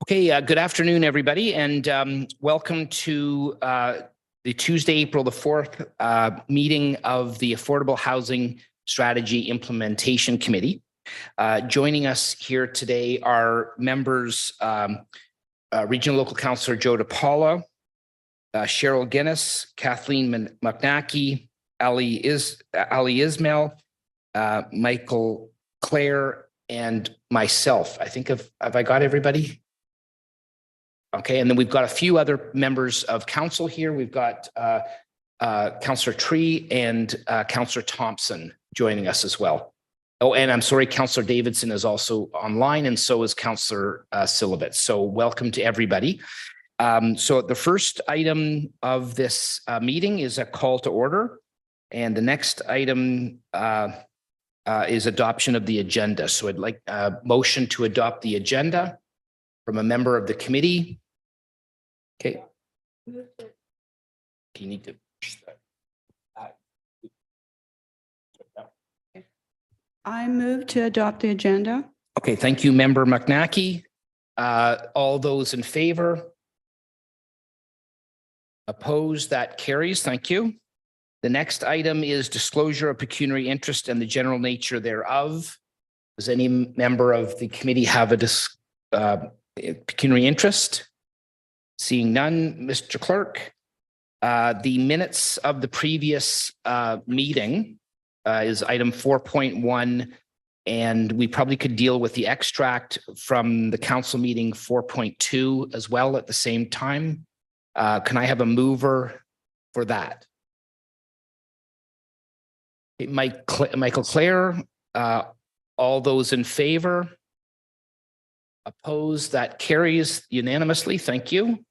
Okay, good afternoon, everybody, and welcome to the Tuesday, April the 4th meeting of the Affordable Housing Strategy Implementation Committee. Joining us here today are members, Regional Local Councillor Joe DePaula, Cheryl Guinness, Kathleen McNackey, Ali Ismail, Michael Clare, and myself. I think have I got everybody? Okay, and then we've got a few other members of council here. We've got Councillor Tree and Councillor Thompson joining us as well. Oh, and I'm sorry, Councillor Davidson is also online, and so is Councillor Silibet. So welcome to everybody. So the first item of this meeting is a call to order, and the next item is adoption of the agenda. So I'd like a motion to adopt the agenda from a member of the committee. Okay. You need to. I move to adopt the agenda. Okay, thank you, Member McNackey. All those in favor? Opposed? That carries. Thank you. The next item is disclosure of pecuniary interest and the general nature thereof. Does any member of the committee have a pecuniary interest? Seeing none, Mr. Clerk. The minutes of the previous meeting is item 4.1, and we probably could deal with the extract from the council meeting 4.2 as well at the same time. Can I have a mover for that? Michael Clare, all those in favor? Opposed? That carries unanimously. Thank you.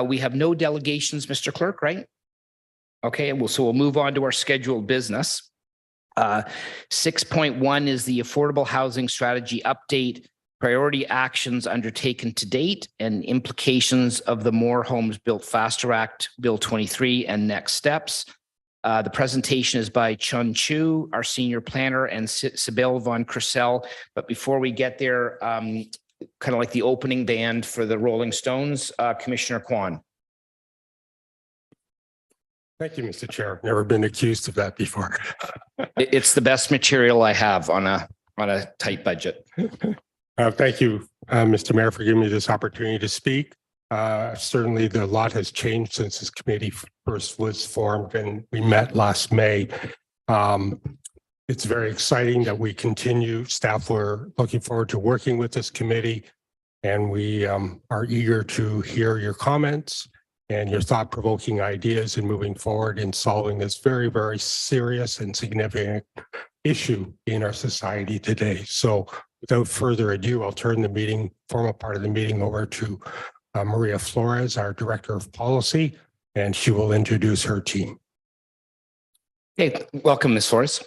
We have no delegations, Mr. Clerk, right? Okay, so we'll move on to our scheduled business. 6.1 is the Affordable Housing Strategy Update, priority actions undertaken to date, and implications of the More Homes Built Faster Act, Bill 23, and next steps. The presentation is by Chun Chu, our senior planner, and Sybil von Kersel. But before we get there, kind of like the opening band for the Rolling Stones, Commissioner Kwan. Thank you, Mr. Chair. Never been accused of that before. It's the best material I have on a tight budget. Thank you, Mr. Mayor, for giving me this opportunity to speak. Certainly, the lot has changed since this committee first was formed and we met last May. It's very exciting that we continue. Staff were looking forward to working with this committee, and we are eager to hear your comments and your thought-provoking ideas in moving forward in solving this very, very serious and significant issue in our society today. So without further ado, I'll turn the formal part of the meeting over to Maria Flores, our Director of Policy, and she will introduce her team. Okay, welcome, Ms. Flores.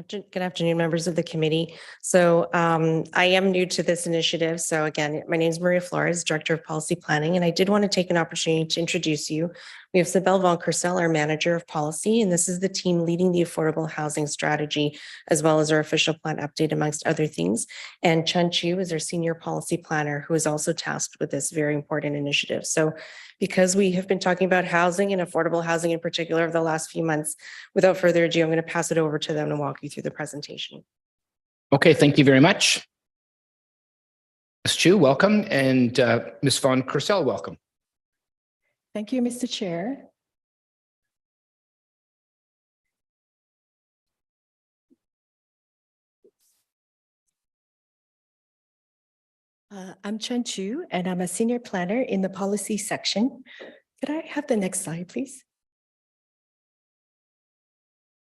Good afternoon, members of the committee. So I am new to this initiative. So again, my name is Maria Flores, Director of Policy Planning, and I did want to take an opportunity to introduce you. We have Sybil von Kersel, our Manager of Policy, and this is the team leading the Affordable Housing Strategy, as well as our official plan update, amongst other things. And Chun Chu is our Senior Policy Planner, who is also tasked with this very important initiative. So because we have been talking about housing and affordable housing in particular over the last few months, without further ado, I'm going to pass it over to them and walk you through the presentation. Okay, thank you very much. Ms. Chu, welcome, and Ms. von Kersel, welcome. Thank you, Mr. Chair. I'm Chun Chu, and I'm a senior planner in the policy section. Could I have the next slide, please?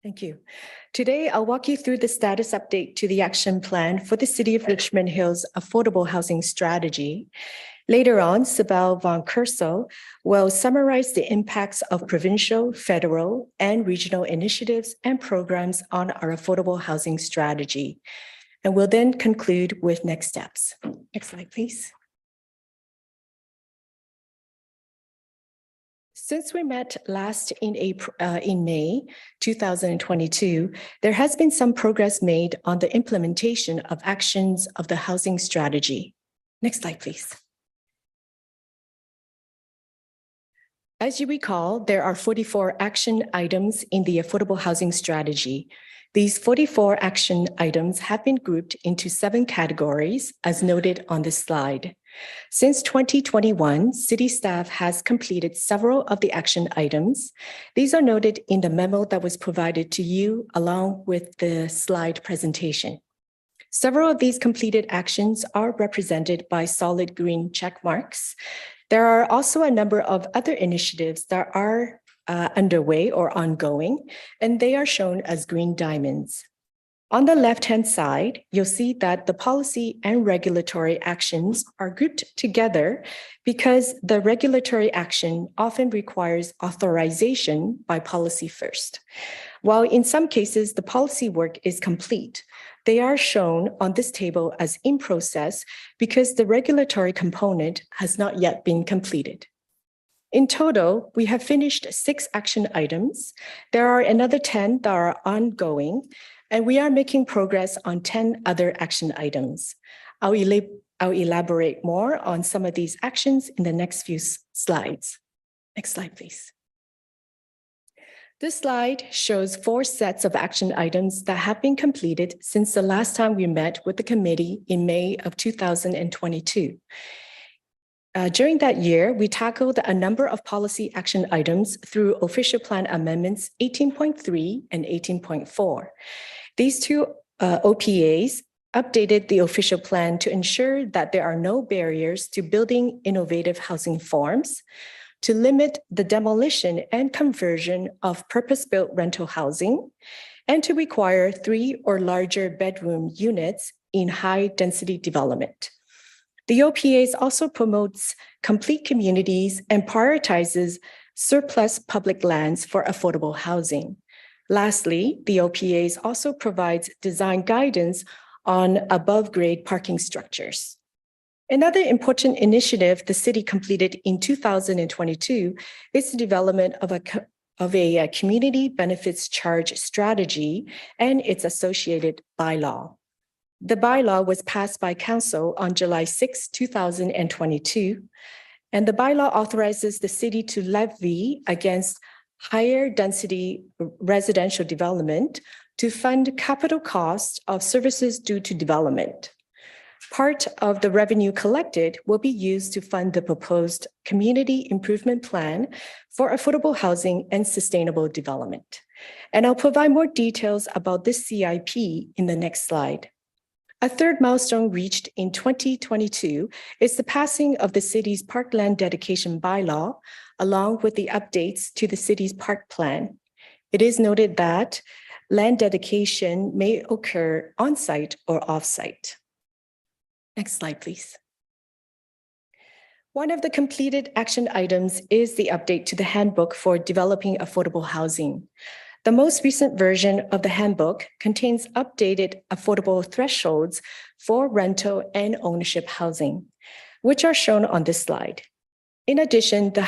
Thank you. Today, I'll walk you through the status update to the action plan for the City of Richmond Hill's Affordable Housing Strategy. Later on, Sybil von Kersel will summarize the impacts of provincial, federal, and regional initiatives and programs on our affordable housing strategy. And we'll then conclude with next steps. Next slide, please. Since we met last in May 2022, there has been some progress made on the implementation of actions of the housing strategy. Next slide, please. As you recall, there are 44 action items in the affordable housing strategy. These 44 action items have been grouped into 7 categories, as noted on this slide. Since 2021, city staff has completed several of the action items. These are noted in the memo that was provided to you along with the slide presentation. Several of these completed actions are represented by solid green check marks. There are also a number of other initiatives that are underway or ongoing, and they are shown as green diamonds. On the left-hand side, you'll see that the policy and regulatory actions are grouped together because the regulatory action often requires authorization by policy first. While in some cases, the policy work is complete, they are shown on this table as in process because the regulatory component has not yet been completed. In total, we have finished 6 action items. There are another 10 that are ongoing, and we are making progress on 10 other action items. I'll elaborate more on some of these actions in the next few slides. Next slide, please. This slide shows 4 sets of action items that have been completed since the last time we met with the committee in May of 2022. During that year, we tackled a number of policy action items through Official Plan Amendments 18.3 and 18.4. These 2 OPAs updated the official plan to ensure that there are no barriers to building innovative housing forms, to limit the demolition and conversion of purpose-built rental housing, and to require 3 or larger bedroom units in high-density development. The OPAs also promotes complete communities and prioritizes surplus public lands for affordable housing. Lastly, the OPAs also provides design guidance on above-grade parking structures. Another important initiative the city completed in 2022 is the development of a community benefits charge strategy and its associated bylaw. The bylaw was passed by council on July 6, 2022, and the bylaw authorizes the city to levy against higher density residential development to fund capital costs of services due to development. Part of the revenue collected will be used to fund the proposed community improvement plan for affordable housing and sustainable development. And I'll provide more details about this CIP in the next slide. A third milestone reached in 2022 is the passing of the city's parkland dedication bylaw, along with the updates to the city's park plan. It is noted that land dedication may occur on-site or off-site. Next slide, please. One of the completed action items is the update to the handbook for developing affordable housing. The most recent version of the handbook contains updated affordable thresholds for rental and ownership housing, which are shown on this slide. In addition, the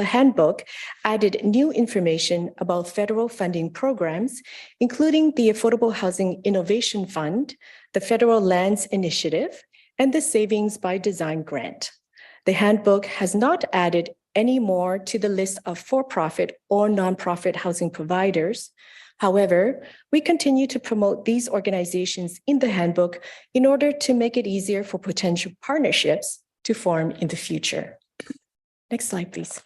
handbook added new information about federal funding programs, including the Affordable Housing Innovation Fund, the Federal Lands Initiative, and the Savings by Design grant. The handbook has not added any more to the list of for-profit or nonprofit housing providers. However, we continue to promote these organizations in the handbook in order to make it easier for potential partnerships to form in the future. Next slide, please.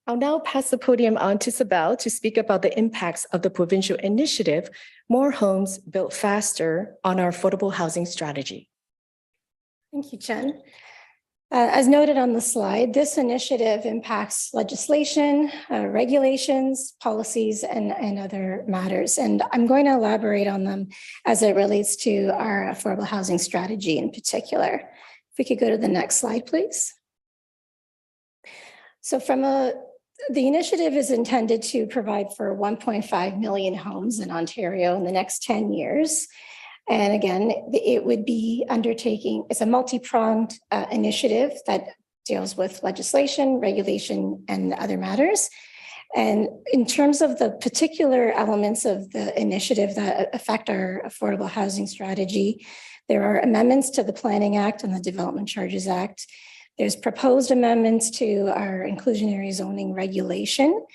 I'll now pass the podium on to Sibel to speak about the impacts of the provincial initiative, More Homes Built Faster, on our affordable housing strategy. Thank you, Jen. As noted on the slide, this initiative impacts legislation, regulations, policies, and other matters. And I'm going to elaborate on them as it relates to our affordable housing strategy in particular. If we could go to the next slide, please. So the initiative is intended to provide for 1.5 million homes in Ontario in the next 10 years. And again, it would be undertaking, it's a multi-pronged initiative that deals with legislation, regulation, and other matters. And in terms of the particular elements of the initiative that affect our affordable housing strategy, there are amendments to the Planning Act and the Development Charges Act. There's proposed amendments to our inclusionary zoning regulation.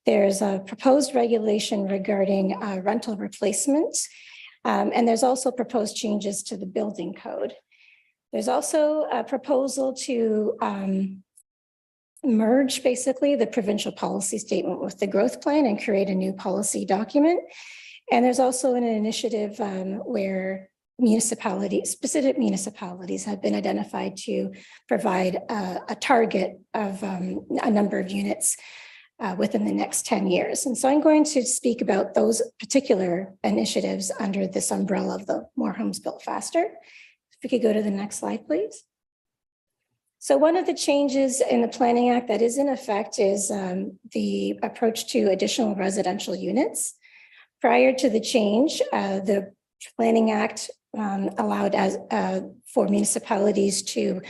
There's a proposed regulation regarding rental replacements. And there's also proposed changes to the building code. There's also a proposal to merge basically the provincial policy statement with the growth plan and create a new policy document. And there's also an initiative where specific municipalities have been identified to provide a target of a number of units within the next 10 years. And so I'm going to speak about those particular initiatives under this umbrella of the More Homes Built Faster. If we could go to the next slide, please. So one of the changes in the Planning Act that is in effect is the approach to additional residential units. Prior to the change, the Planning Act allowed for municipalities to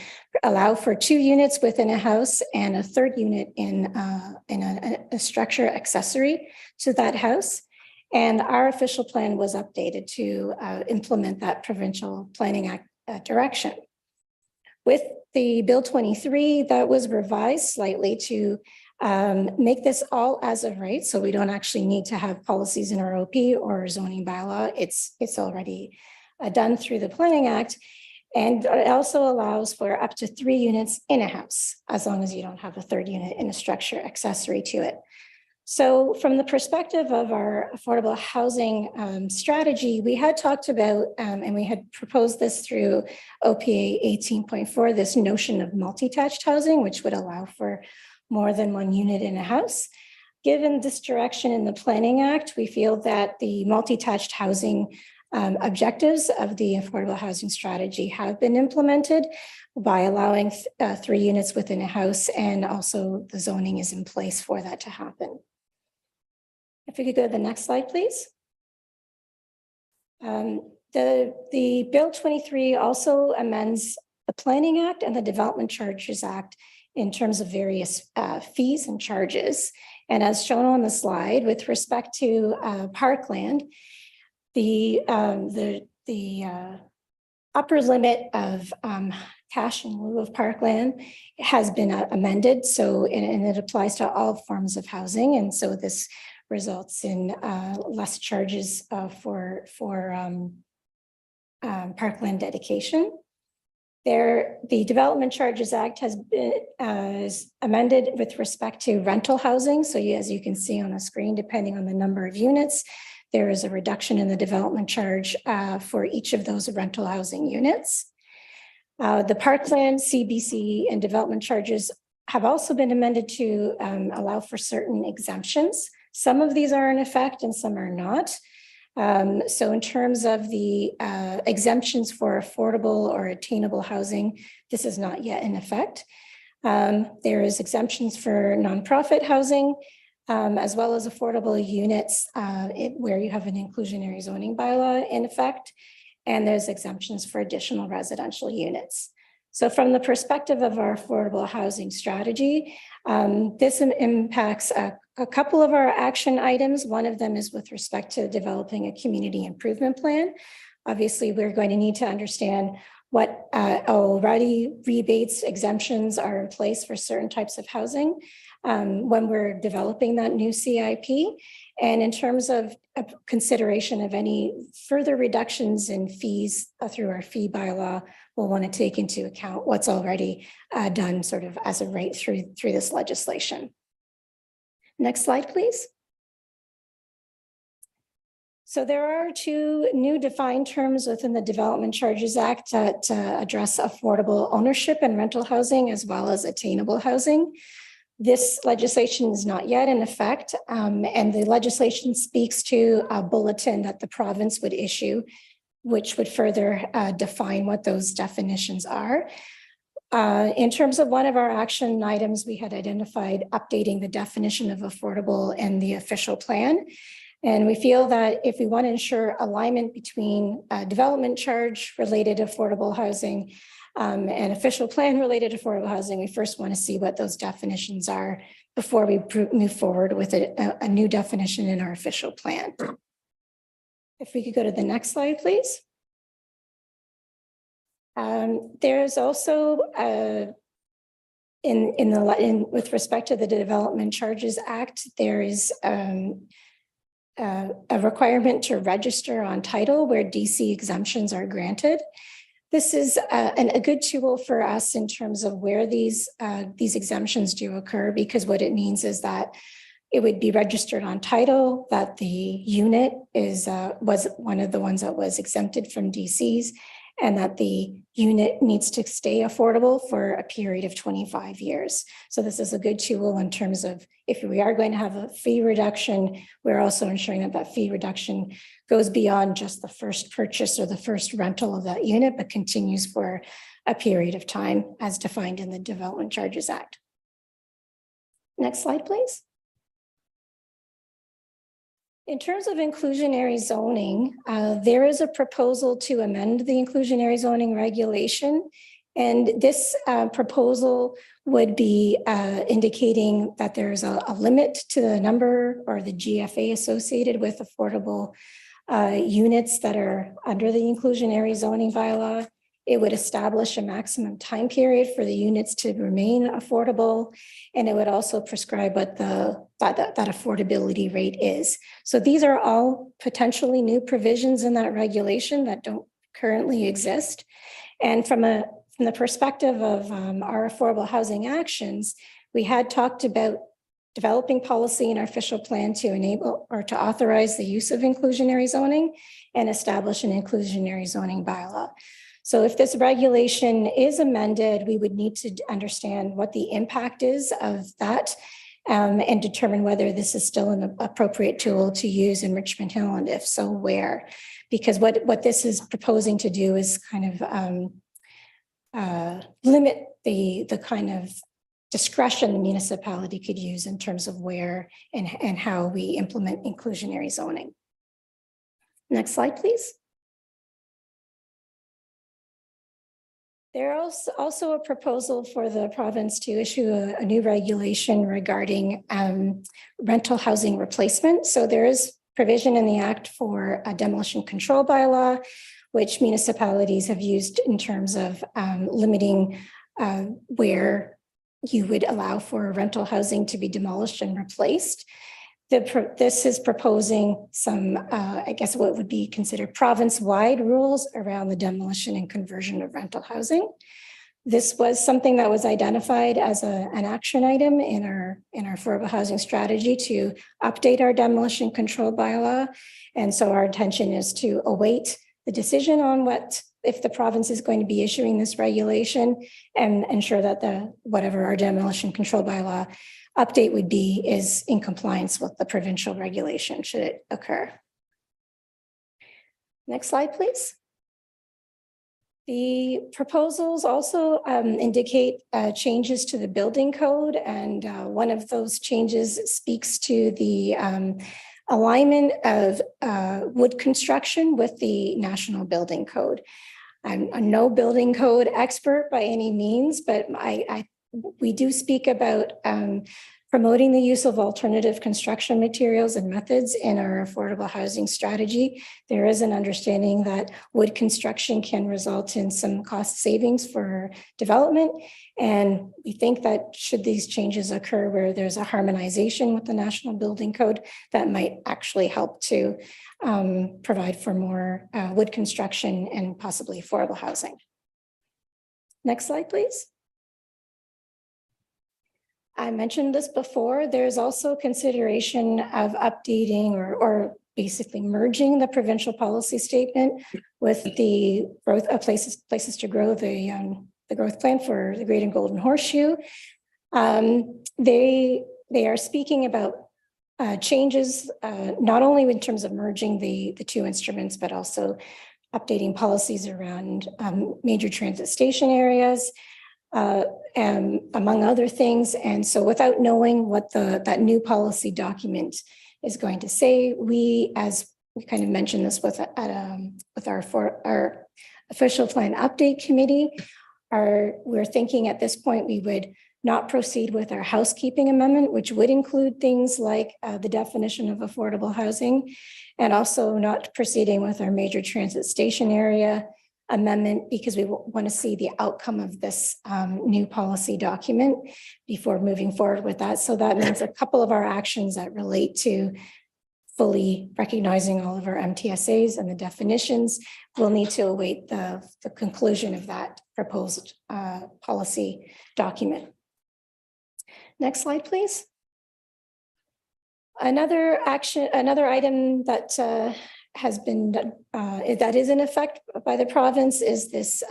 allow for 2 units within a house and a 3rd unit in a structure accessory to that house. And our official plan was updated to implement that provincial Planning Act direction. With the Bill 23, that was revised slightly to make this all as of right. So we don't actually need to have policies in our OP or zoning bylaw. It's already done through the Planning Act. And it also allows for up to 3 units in a house, as long as you don't have a 3rd unit in a structure accessory to it. So from the perspective of our affordable housing strategy, we had talked about, and we had proposed this through OPA 18.4, this notion of multi-attached housing, which would allow for more than 1 unit in a house. Given this direction in the Planning Act, we feel that the multi-attached housing objectives of the affordable housing strategy have been implemented by allowing 3 units within a house, and also the zoning is in place for that to happen. If we could go to the next slide, please. The Bill 23 also amends the Planning Act and the Development Charges Act in terms of various fees and charges. And as shown on the slide, with respect to parkland, the upper limit of cash in lieu of parkland has been amended. So, and it applies to all forms of housing. And so this results in less charges for parkland dedication. The Development Charges Act has been amended with respect to rental housing. So as you can see on the screen, depending on the number of units, there is a reduction in the development charge for each of those rental housing units. The parkland, CBC, and development charges have also been amended to allow for certain exemptions. Some of these are in effect and some are not. So in terms of the exemptions for affordable or attainable housing, this is not yet in effect. There is exemptions for nonprofit housing, as well as affordable units where you have an inclusionary zoning bylaw in effect. And there's exemptions for additional residential units. So from the perspective of our affordable housing strategy, this impacts a couple of our action items. One of them is with respect to developing a community improvement plan. Obviously, we're going to need to understand what already rebates, exemptions are in place for certain types of housing when we're developing that new CIP. And in terms of consideration of any further reductions in fees through our fee bylaw, we'll want to take into account what's already done sort of as a right through this legislation. Next slide, please. So there are 2 new defined terms within the Development Charges Act that address affordable ownership and rental housing, as well as attainable housing. This legislation is not yet in effect, and the legislation speaks to a bulletin that the province would issue, which would further define what those definitions are. In terms of one of our action items, we had identified updating the definition of affordable in the official plan. And we feel that if we want to ensure alignment between development charge related affordable housing and official plan related affordable housing, we first want to see what those definitions are before we move forward with a new definition in our official plan. If we could go to the next slide, please. There's also with respect to the Development Charges Act, there is a requirement to register on title where DC exemptions are granted. This is a good tool for us in terms of where these exemptions do occur, because what it means is that it would be registered on title, that the unit was one of the ones that was exempted from DCs, and that the unit needs to stay affordable for a period of 25 years. So this is a good tool in terms of if we are going to have a fee reduction, we're also ensuring that that fee reduction goes beyond just the first purchase or the first rental of that unit, but continues for a period of time as defined in the Development Charges Act. Next slide, please. In terms of inclusionary zoning, there is a proposal to amend the inclusionary zoning regulation. And this proposal would be indicating that there's a limit to the number or the GFA associated with affordable units that are under the inclusionary zoning bylaw. It would establish a maximum time period for the units to remain affordable, and it would also prescribe what that affordability rate is. So these are all potentially new provisions in that regulation that don't currently exist. And from the perspective of our affordable housing actions, we had talked about developing policy in our official plan to enable or to authorize the use of inclusionary zoning and establish an inclusionary zoning bylaw. So if this regulation is amended, we would need to understand what the impact is of that and determine whether this is still an appropriate tool to use in Richmond Hill, and if so, where. Because what this is proposing to do is kind of limit the kind of discretion the municipality could use in terms of where and how we implement inclusionary zoning. Next slide, please. There is also a proposal for the province to issue a new regulation regarding rental housing replacement. So there is provision in the Act for a demolition control bylaw, which municipalities have used in terms of limiting where you would allow for rental housing to be demolished and replaced. This is proposing some, I guess, what would be considered province-wide rules around the demolition and conversion of rental housing. This was something that was identified as an action item in our affordable housing strategy to update our demolition control bylaw. And so our intention is to await the decision on if the province is going to be issuing this regulation and ensure that whatever our demolition control bylaw update would be is in compliance with the provincial regulation should it occur. Next slide, please. The proposals also indicate changes to the building code, and one of those changes speaks to the alignment of wood construction with the National Building Code. I'm no building code expert by any means, but we do speak about promoting the use of alternative construction materials and methods in our affordable housing strategy. There is an understanding that wood construction can result in some cost savings for development. And we think that should these changes occur where there's a harmonization with the National Building Code, that might actually help to provide for more wood construction and possibly affordable housing. Next slide, please. I mentioned this before. There's also consideration of updating or basically merging the provincial policy statement with the growth of places to grow, the growth plan for the Great and Golden Horseshoe. They are speaking about changes, not only in terms of merging the two instruments, but also updating policies around major transit station areas, and among other things. And so without knowing what that new policy document is going to say, as we kind of mentioned this with our official plan update committee, we're thinking at this point we would not proceed with our housekeeping amendment, which would include things like the definition of affordable housing, and also not proceeding with our major transit station area amendment because we want to see the outcome of this new policy document before moving forward with that. So that means a couple of our actions that relate to fully recognizing all of our MTSAs and the definitions will need to await the conclusion of that proposed policy document. Next slide, please. Another item that has been that is in effect by the province is this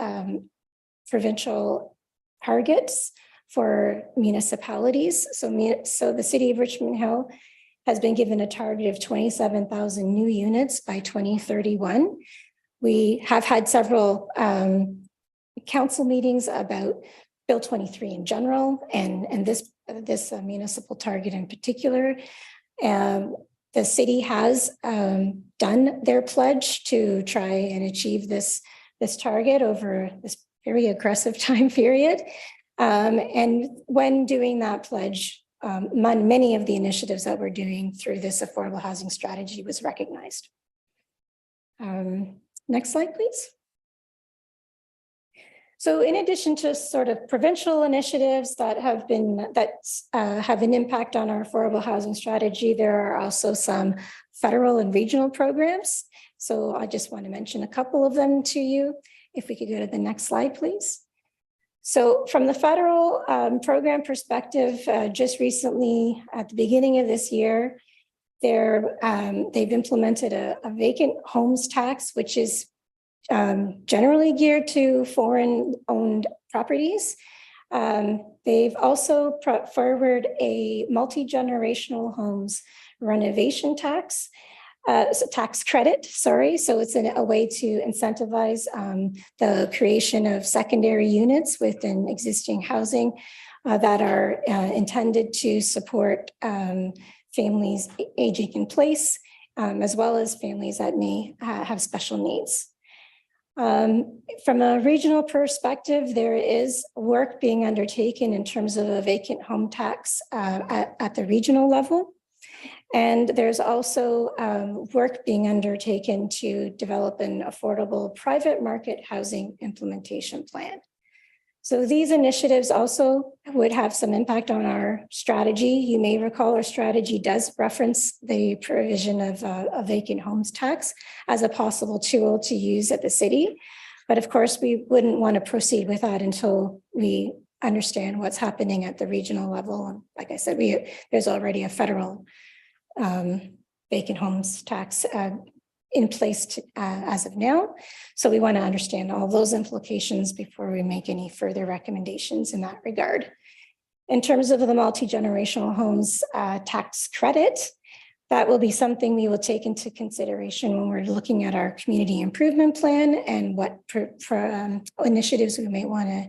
provincial targets for municipalities. So the city of Richmond Hill has been given a target of 27,000 new units by 2031. We have had several council meetings about Bill 23 in general and this municipal target in particular. The city has done their pledge to try and achieve this target over this very aggressive time period. And when doing that pledge, many of the initiatives that we're doing through this affordable housing strategy was recognized. Next slide, please. So in addition to sort of provincial initiatives that have an impact on our affordable housing strategy, there are also some federal and regional programs. So I just want to mention a couple of them to you. If we could go to the next slide, please. So from the federal program perspective, just recently at the beginning of this year, they've implemented a vacant homes tax, which is generally geared to foreign-owned properties. They've also brought forward a multi-generational homes renovation tax. So tax credit, sorry. So it's a way to incentivize the creation of secondary units within existing housing that are intended to support families aging in place, as well as families that may have special needs. From a regional perspective, there is work being undertaken in terms of a vacant home tax at the regional level. And there's also work being undertaken to develop an affordable private market housing implementation plan. So these initiatives also would have some impact on our strategy. You may recall our strategy does reference the provision of a vacant homes tax as a possible tool to use at the city. But of course, we wouldn't want to proceed with that until we understand what's happening at the regional level. And like I said, there's already a federal vacant homes tax in place as of now. So we want to understand all those implications before we make any further recommendations in that regard. In terms of the multi-generational homes tax credit, that will be something we will take into consideration when we're looking at our community improvement plan and what initiatives we may want to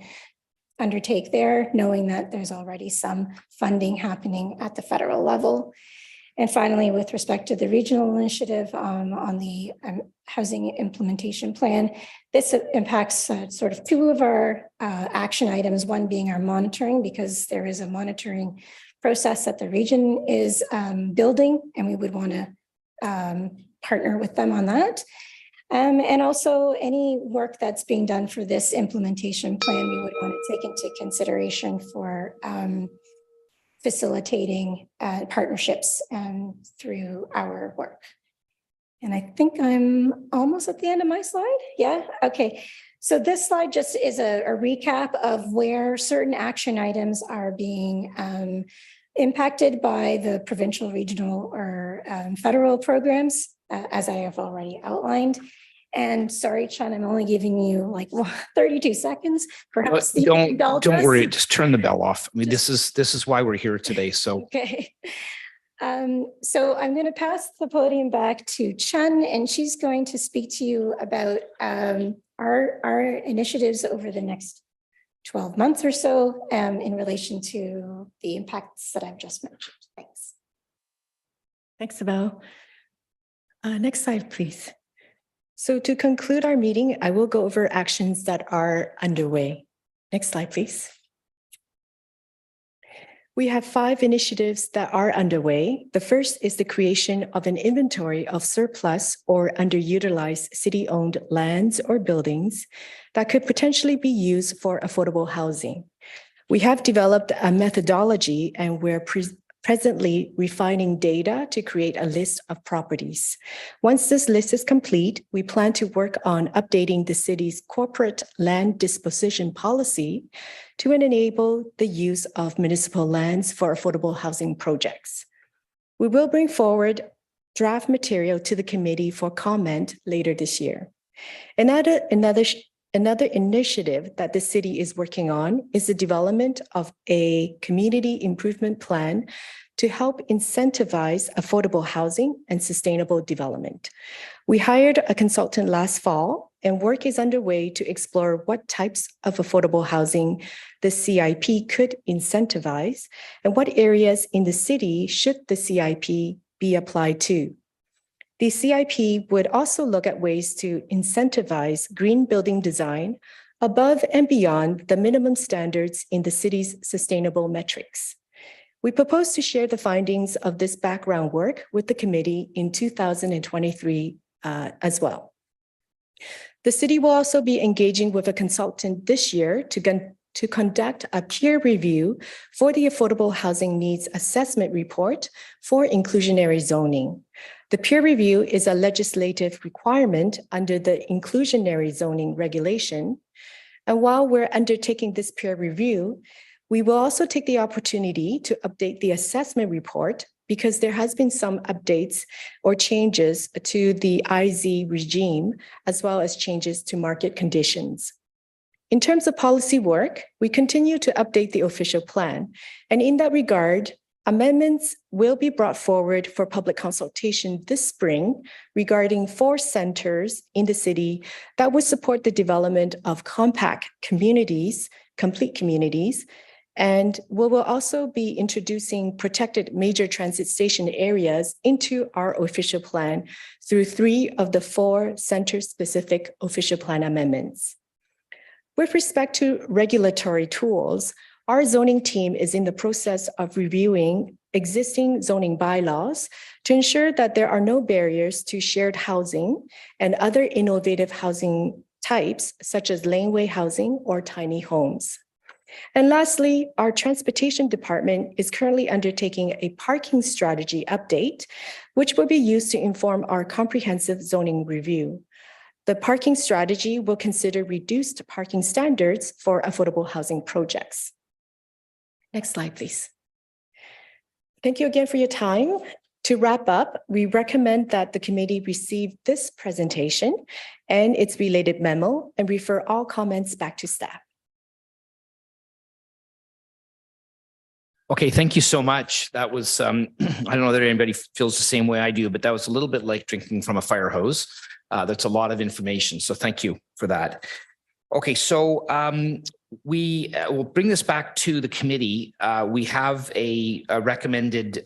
undertake there, knowing that there's already some funding happening at the federal level. And finally, with respect to the regional initiative on the housing implementation plan, this impacts sort of two of our action items, one being our monitoring, because there is a monitoring process that the region is building, and we would want to partner with them on that. And also any work that's being done for this implementation plan, we would want to take into consideration for facilitating partnerships through our work. And I think I'm almost at the end of my slide. Yeah, okay. So this slide just is a recap of where certain action items are being impacted by the provincial, regional, or federal programs, as I have already outlined. And sorry, Sean, I'm only giving you like 32 seconds. Perhaps don't worry, just turn the bell off. I mean, this is why we're here today. So okay. So I'm going to pass the podium back to Chun, and she's going to speak to you about our initiatives over the next 12 months or so in relation to the impacts that I've just mentioned. Thanks. Thanks, Abel. Next slide, please. So to conclude our meeting, I will go over actions that are underway. Next slide, please. We have 5 initiatives that are underway. The first is the creation of an inventory of surplus or underutilized city-owned lands or buildings that could potentially be used for affordable housing. We have developed a methodology and we're presently refining data to create a list of properties. Once this list is complete, we plan to work on updating the city's corporate land disposition policy to enable the use of municipal lands for affordable housing projects. We will bring forward draft material to the committee for comment later this year. Another initiative that the city is working on is the development of a community improvement plan to help incentivize affordable housing and sustainable development. We hired a consultant last fall, and work is underway to explore what types of affordable housing the CIP could incentivize and what areas in the city should the CIP be applied to. The CIP would also look at ways to incentivize green building design above and beyond the minimum standards in the city's sustainable metrics. We propose to share the findings of this background work with the committee in 2023 as well. The city will also be engaging with a consultant this year to conduct a peer review for the Affordable Housing Needs Assessment Report for inclusionary zoning. The peer review is a legislative requirement under the inclusionary zoning regulation. And while we're undertaking this peer review, we will also take the opportunity to update the assessment report because there has been some updates or changes to the IZ regime, as well as changes to market conditions. In terms of policy work, we continue to update the official plan. And in that regard, amendments will be brought forward for public consultation this spring regarding 4 centers in the city that would support the development of compact communities, complete communities, and we will also be introducing protected major transit station areas into our official plan through 3 of the 4 center-specific official plan amendments. With respect to regulatory tools, our zoning team is in the process of reviewing existing zoning bylaws to ensure that there are no barriers to shared housing and other innovative housing types, such as laneway housing or tiny homes. And lastly, our transportation department is currently undertaking a parking strategy update, which will be used to inform our comprehensive zoning review. The parking strategy will consider reduced parking standards for affordable housing projects. Next slide, please. Thank you again for your time. To wrap up, we recommend that the committee receive this presentation and its related memo and refer all comments back to staff. Okay, thank you so much. That was, I don't know that anybody feels the same way I do, but that was a little bit like drinking from a fire hose. That's a lot of information. So thank you for that. Okay, so we will bring this back to the committee. We have a recommended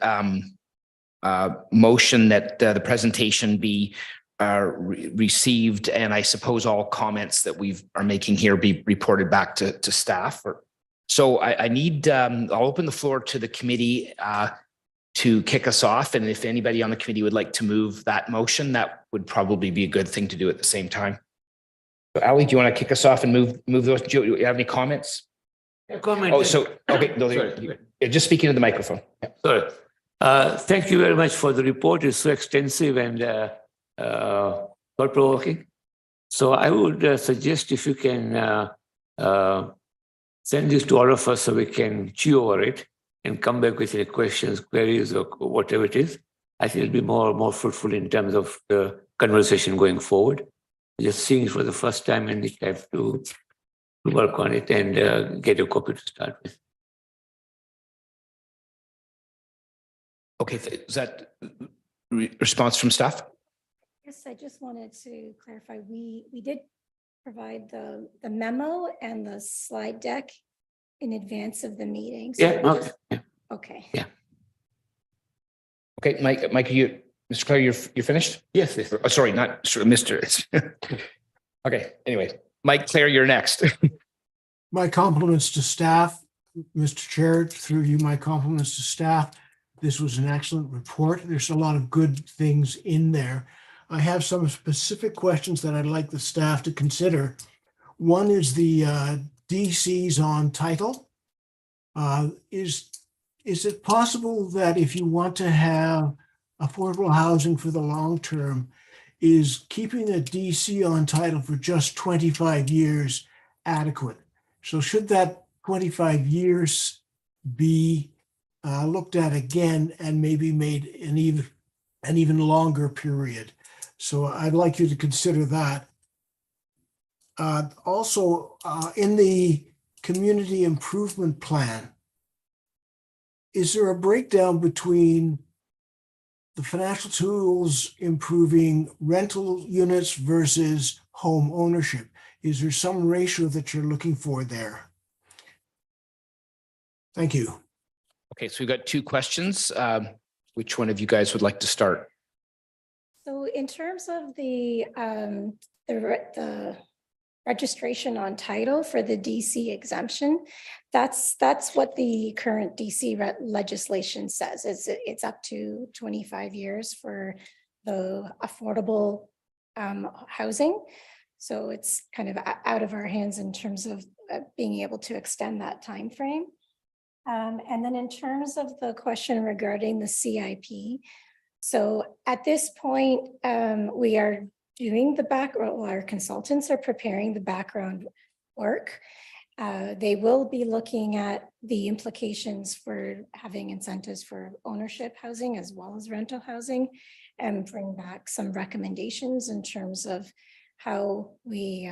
motion that the presentation be received, and I suppose all comments that we are making here be reported back to staff. So I need, I'll open the floor to the committee to kick us off. And if anybody on the committee would like to move that motion, that would probably be a good thing to do at the same time. So Ali, do you want to kick us off and move those? Do you have any comments? Comment. Oh, so, okay. No, just speaking to the microphone. Yeah. Sorry. Thank you very much for the report. It's so extensive and thought-provoking. So I would suggest if you can send this to all of us so we can chew over it and come back with any questions, queries, or whatever it is. I think it'll be more fruitful in terms of the conversation going forward. Just seeing it for the first time and you have to work on it and get a copy to start with. Okay, is that response from staff? Yes, I just wanted to clarify, we did provide the memo and the slide deck in advance of the meeting. So okay. Yeah. Okay, Mike, Mr. Clare, you're finished? Yes. Yes. Oh, sorry, not Mr. Okay, anyway, Mike Clare, you're next. My compliments to staff. Mr. Chair, through you, my compliments to staff. This was an excellent report. There's a lot of good things in there. I have some specific questions that I'd like the staff to consider. One is the DCs on title. Is it possible that if you want to have affordable housing for the long term, is keeping a DC on title for just 25 years adequate? So should that 25 years be looked at again and maybe made an even longer period? So I'd like you to consider that. Also, in the community improvement plan, is there a breakdown between the financial tools improving rental units versus home ownership? Is there some ratio that you're looking for there? Thank you. Okay, so we've got two questions. Which one of you guys would like to start? So in terms of the registration on title for the DC exemption, that's what the current DC legislation says. It's up to 25 years for the affordable housing. So it's kind of out of our hands in terms of being able to extend that time frame. And then in terms of the question regarding the CIP, so at this point, we are doing our consultants are preparing the background work. They will be looking at the implications for having incentives for ownership housing as well as rental housing, and bring back some recommendations in terms of how we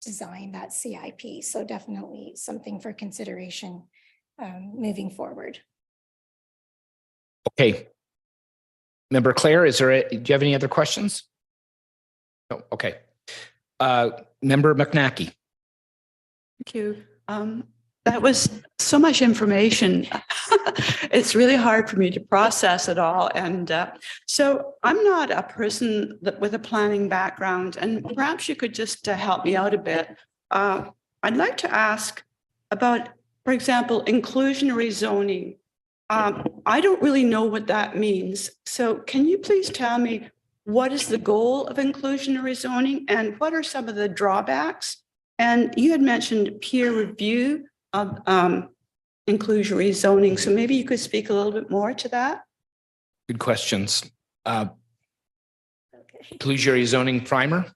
design that CIP. So definitely something for consideration moving forward. Okay. Member Claire, do you have any other questions? No, okay. Member McNackey. Thank you. That was so much information. It's really hard for me to process it all. And so I'm not a person with a planning background, and perhaps you could just help me out a bit. I'd like to ask about, for example, inclusionary zoning. I don't really know what that means. So can you please tell me what is the goal of inclusionary zoning and what are some of the drawbacks? And you had mentioned peer review of inclusionary zoning. So maybe you could speak a little bit more to that. Good questions. Okay. Inclusionary zoning primer.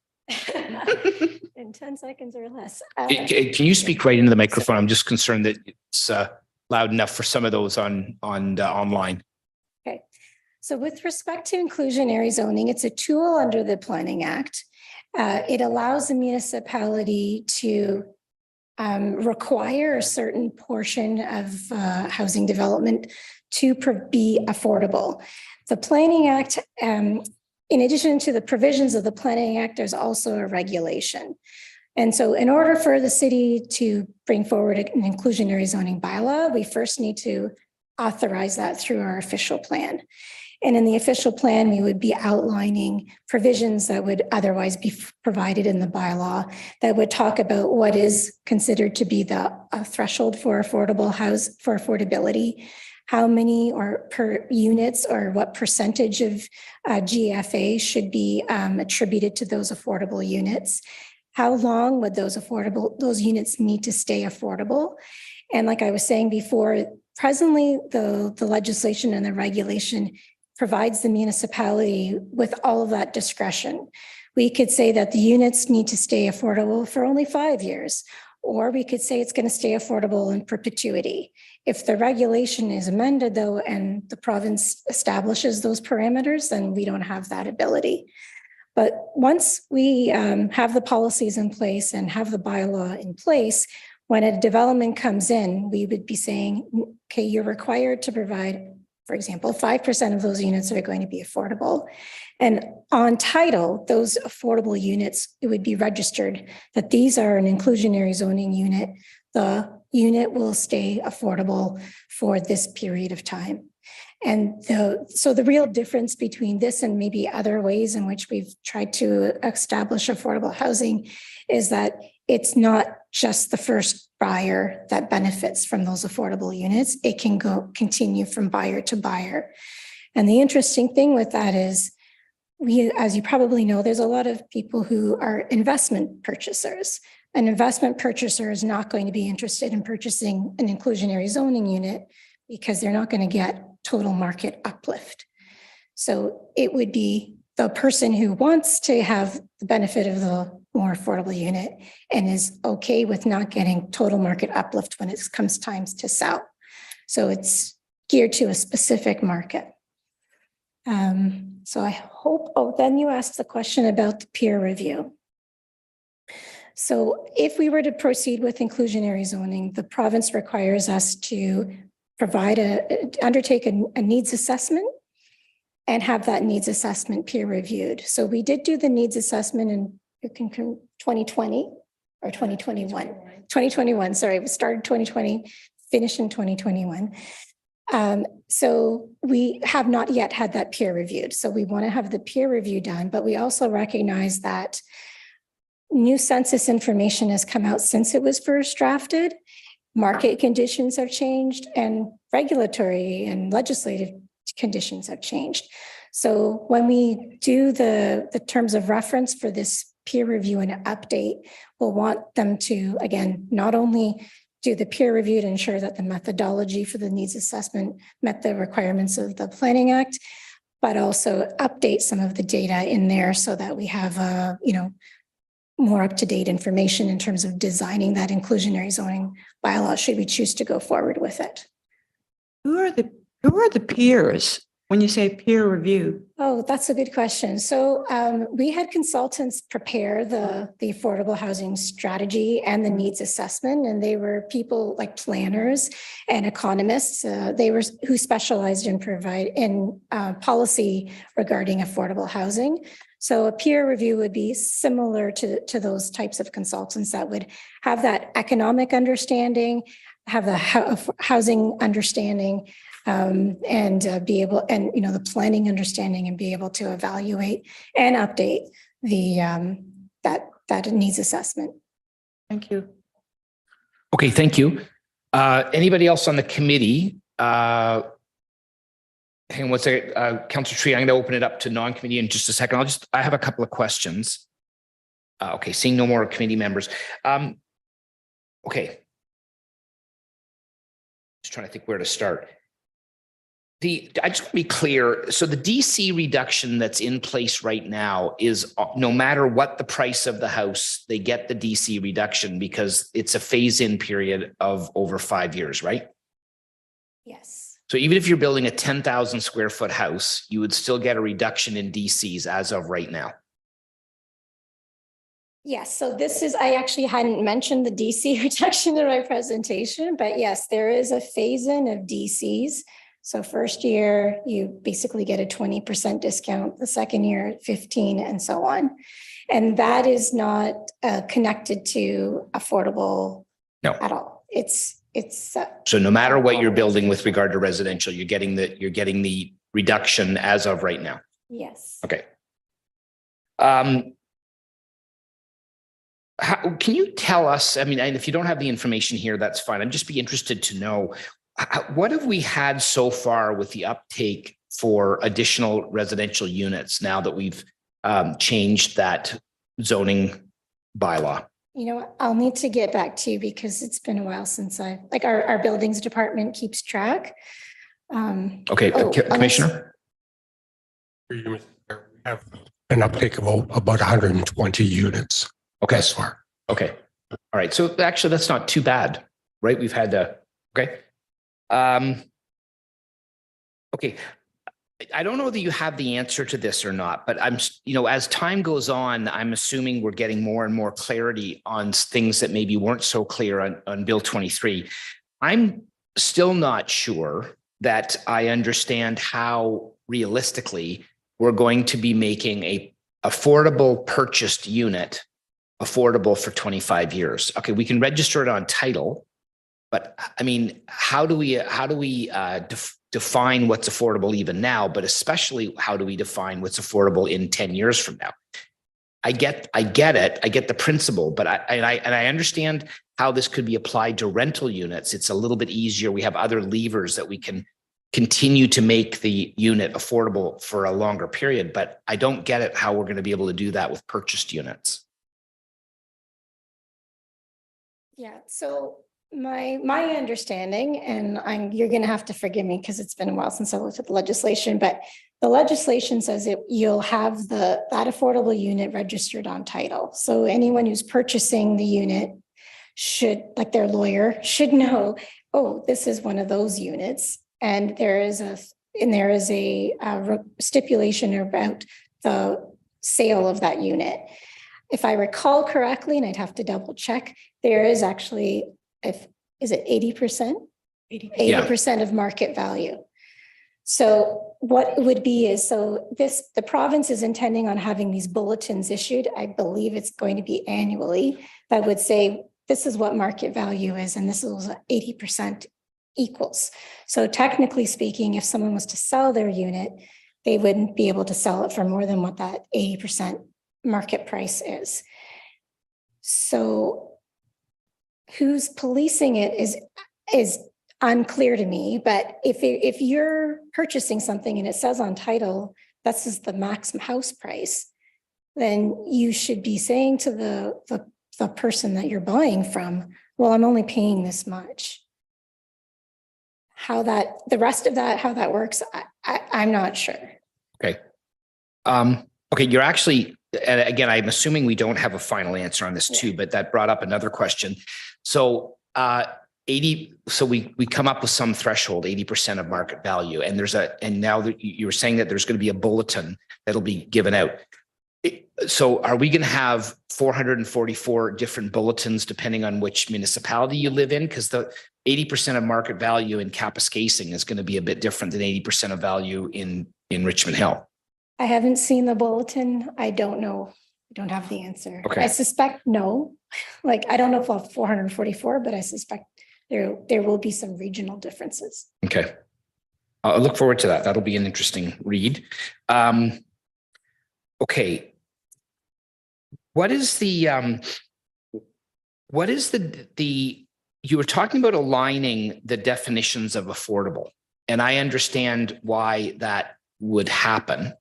In 10 seconds or less. Can you speak right into the microphone? I'm just concerned that it's loud enough for some of those on online. Okay. So with respect to inclusionary zoning, it's a tool under the Planning Act. It allows the municipality to require a certain portion of housing development to be affordable. The Planning Act, in addition to the provisions of the Planning Act, there's also a regulation. And so in order for the city to bring forward an inclusionary zoning bylaw, we first need to authorize that through our official plan. And in the official plan, we would be outlining provisions that would otherwise be provided in the bylaw that would talk about what is considered to be the threshold for affordability, how many or per units or what percentage of GFA should be attributed to those affordable units. How long would those units need to stay affordable? And like I was saying before, presently the legislation and the regulation provides the municipality with all of that discretion. We could say that the units need to stay affordable for only 5 years, or we could say it's going to stay affordable in perpetuity. If the regulation is amended though, and the province establishes those parameters, then we don't have that ability. But once we have the policies in place and have the bylaw in place, when a development comes in, we would be saying, okay, you're required to provide, for example, 5% of those units are going to be affordable. And on title, those affordable units, it would be registered that these are an inclusionary zoning unit. The unit will stay affordable for this period of time. And so the real difference between this and maybe other ways in which we've tried to establish affordable housing is that it's not just the first buyer that benefits from those affordable units. It can continue from buyer to buyer. And the interesting thing with that is as you probably know, there's a lot of people who are investment purchasers. An investment purchaser is not going to be interested in purchasing an inclusionary zoning unit because they're not going to get total market uplift. So it would be the person who wants to have the benefit of the more affordable unit and is okay with not getting total market uplift when it comes time to sell. So it's geared to a specific market. So I hope, then you asked the question about the peer review. So if we were to proceed with inclusionary zoning, the province requires us to provide undertake a needs assessment and have that needs assessment peer reviewed. So we did do the needs assessment in 2020 or 2021. 2021, sorry, we started 2020, finished in 2021. So we have not yet had that peer reviewed. So we want to have the peer review done, but we also recognize that new census information has come out since it was first drafted. Market conditions have changed and regulatory and legislative conditions have changed. So when we do the terms of reference for this peer review and update, we'll want them to, again, not only do the peer review to ensure that the methodology for the needs assessment met the requirements of the Planning Act, but also update some of the data in there so that we have more up-to-date information in terms of designing that inclusionary zoning bylaw should we choose to go forward with it. Who are the peers when you say peer review? Oh, that's a good question. So we had consultants prepare the affordable housing strategy and the needs assessment, and they were people like planners and economists. They were who specialized in policy regarding affordable housing. So a peer review would be similar to those types of consultants that would have that economic understanding, have the housing understanding, and be able, and the planning understanding, and be able to evaluate and update the that needs assessment. Thank you. Okay, thank you. Anybody else on the committee? Hang on one second, Councillor Tree, I'm going to open it up to non-committee in just a second. I have a couple of questions. Okay, seeing no more committee members. Okay. Just trying to think where to start. I just want to be clear. So the DC reduction that's in place right now is no matter what the price of the house, they get the DC reduction because it's a phase-in period of over 5 years, right? Yes. So even if you're building a 10,000 square foot house, you would still get a reduction in DCs as of right now. Yes, so I actually hadn't mentioned the DC reduction in my presentation, but yes, there is a phase-in of DCs. So first year, you basically get a 20% discount, the second year, 15, and so on. And that is not connected to affordable at all. It's so no matter what you're building with regard to residential, you're getting the reduction as of right now. Yes. Okay. Can you tell us, I mean, and if you don't have the information here, that's fine. I'd just be interested to know, what have we had so far with the uptake for additional residential units now that we've changed that zoning bylaw? I'll need to get back to you because it's been a while since our buildings department keeps track. Okay, Commissioner? We have an uptake of about 120 units. Okay. Thus far. Okay. All right. So actually, that's not too bad, right? We've had okay. Okay. I don't know that you have the answer to this or not, but as time goes on, I'm assuming we're getting more and more clarity on things that maybe weren't so clear on Bill 23. I'm still not sure that I understand how realistically we're going to be making a affordable purchased unit affordable for 25 years. Okay, we can register it on title, But I mean, how do we define what's affordable even now, but especially how do we define what's affordable in 10 years from now? I get it. I get the principle, but I understand how this could be applied to rental units. It's a little bit easier. We have other levers that we can continue to make the unit affordable for a longer period, but I don't get it how we're going to be able to do that with purchased units. Yeah, so my understanding, and you're going to have to forgive me because it's been a while since I looked at the legislation, but the legislation says you'll have that affordable unit registered on title. So anyone who's purchasing the unit should, like their lawyer, should know, oh, this is one of those units. And there is a stipulation about the sale of that unit. If I recall correctly, and I'd have to double check, there is actually, is it 80%? 80% of market value. So what it would be is, the province is intending on having these bulletins issued. I believe it's going to be annually, that would say, this is what market value is, and this is 80% equals. So technically speaking, if someone was to sell their unit, they wouldn't be able to sell it for more than what that 80% market price is. So who's policing it is unclear to me, but if you're purchasing something and it says on title, this is the maximum house price, then you should be saying to the person that you're buying from, well, I'm only paying this much. How the rest of that, how that works, I'm not sure. Okay. Okay, you're actually, and again, I'm assuming we don't have a final answer on this too, but that brought up another question. So we come up with some threshold, 80% of market value. And and now that you were saying that there's going to be a bulletin that'll be given out. So are we going to have 444 different bulletins depending on which municipality you live in? Because the 80% of market value in Kapuskasing is going to be a bit different than 80% of value in Richmond Hill. I haven't seen the bulletin. I don't know. I don't have the answer. Okay. I suspect no. Like, I don't know if I'll have 444, but I suspect there will be some regional differences. Okay. I'll look forward to that. That'll be an interesting read. Okay. What is the you were talking about aligning the definitions of affordable, and I understand why that would happen.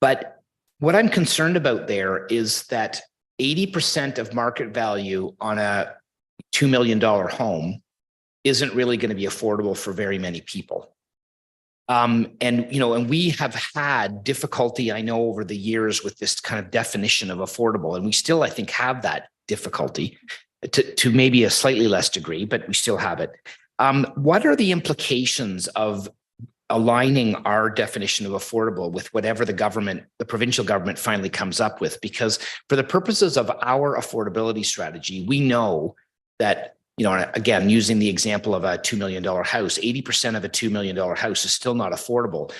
But what I'm concerned about there is that 80% of market value on a $2 million home isn't really going to be affordable for very many people. And we have had difficulty, I know, over the years with this kind of definition of affordable, and we still, I think, have that difficulty to maybe a slightly less degree, but we still have it. What are the implications of aligning our definition of affordable with whatever the provincial government finally comes up with? Because for the purposes of our affordability strategy, we know that, again, using the example of a $2 million house, 80% of a $2 million house is still not affordable.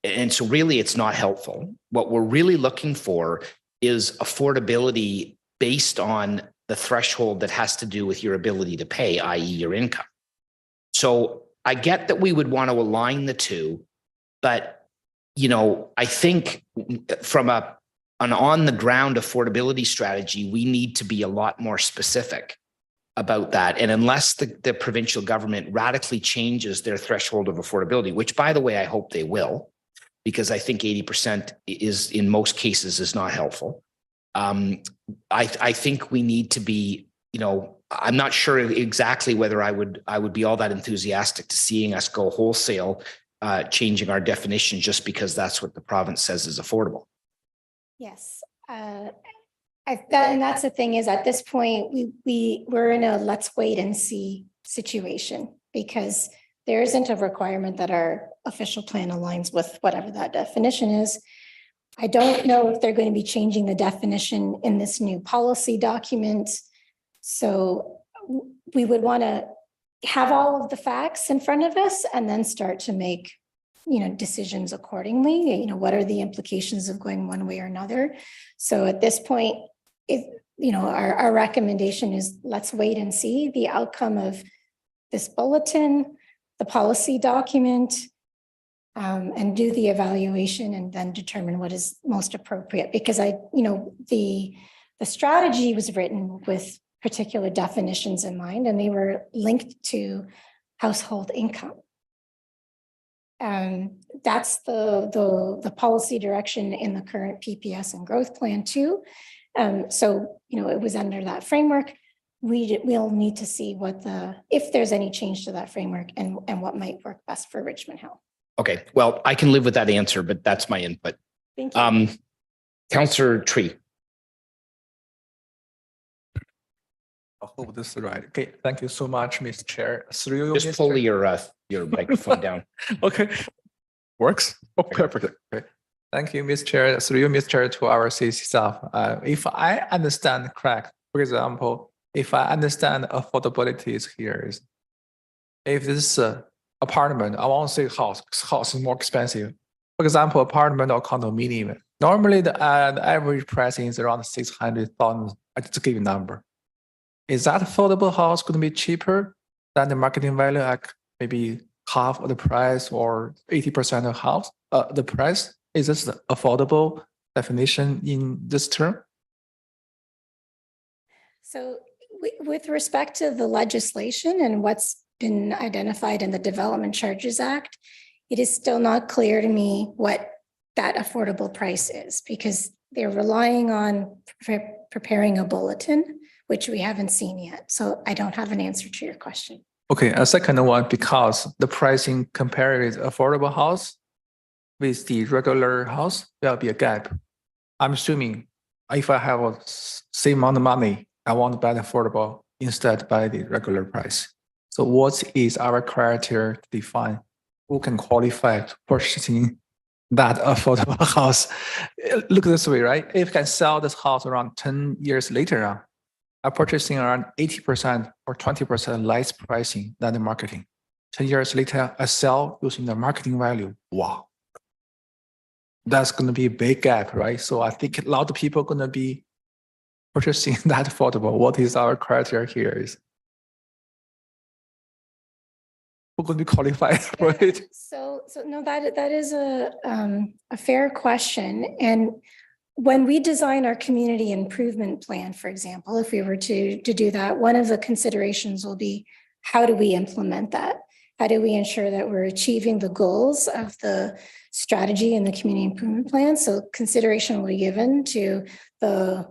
And so really it's not helpful. What we're really looking for is affordability based on the threshold that has to do with your ability to pay, i.e. your income. So I get that we would want to align the two, but, I think from an on the ground affordability strategy, we need to be a lot more specific about that. And unless the provincial government radically changes their threshold of affordability, which, by the way, I hope they will, because I think 80% is in most cases is not helpful. I think we need to be, I'm not sure exactly whether I would be all that enthusiastic to seeing us go wholesale, changing our definition just because that's what the province says is affordable. Yes. And that's the thing is, at this point, we're in a let's wait and see situation, because there isn't a requirement that our official plan aligns with whatever that definition is. I don't know if they're going to be changing the definition in this new policy document. So we would want to have all of the facts in front of us and then start to make, decisions accordingly. What are the implications of going one way or another? So at this point, our recommendation is let's wait and see the outcome of this bulletin, the policy document, and do the evaluation and then determine what is most appropriate. Because the strategy was written with particular definitions in mind, and they were linked to household income. That's the policy direction in the current PPS and growth plan too. So, it was under that framework. We'll need to see if there's any change to that framework and what might work best for Richmond Hill. Okay, well, I can live with that answer, but that's my input. Thank you. Councillor Tree. I hope this is right. Okay, thank you so much, Mr. Chair. Through you, Just Mr. pull your microphone down. Okay, works. Oh, perfect. Okay. Thank you, Mr. Chair. Through you, Mr. Chair, to our CC staff. If I understand correct, for example, if I understand affordability is here is, if this apartment, I won't say house is more expensive. For example, apartment or condominium. Normally, the average price is around 600,000. I just give you a number. Is that affordable house going to be cheaper than the marketing value, like maybe half of the price or 80% of house? The price, is this the affordable definition in this term? So with respect to the legislation and what's been identified in the Development Charges Act, it is still not clear to me what that affordable price is, because they're relying on preparing a bulletin, which we haven't seen yet. So I don't have an answer to your question. Okay, a second one, because the pricing compared with affordable house with the regular house, there'll be a gap. I'm assuming if I have a same amount of money, I want to buy the affordable instead buy the regular price. So what is our criteria to define who can qualify to purchasing that affordable house? Look this way, right? If I can sell this house around 10 years later, I'm purchasing around 80% or 20% less pricing than the marketing. 10 years later, I sell using the marketing value. Wow. That's going to be a big gap, right? So I think a lot of people are going to be purchasing that affordable. What is our criteria here is who could be qualified for it? So no, that is a fair question. And when we design our community improvement plan, for example, if we were to do that, one of the considerations will be, how do we implement that? How do we ensure that we're achieving the goals of the strategy and the community improvement plan? So consideration will be given to the,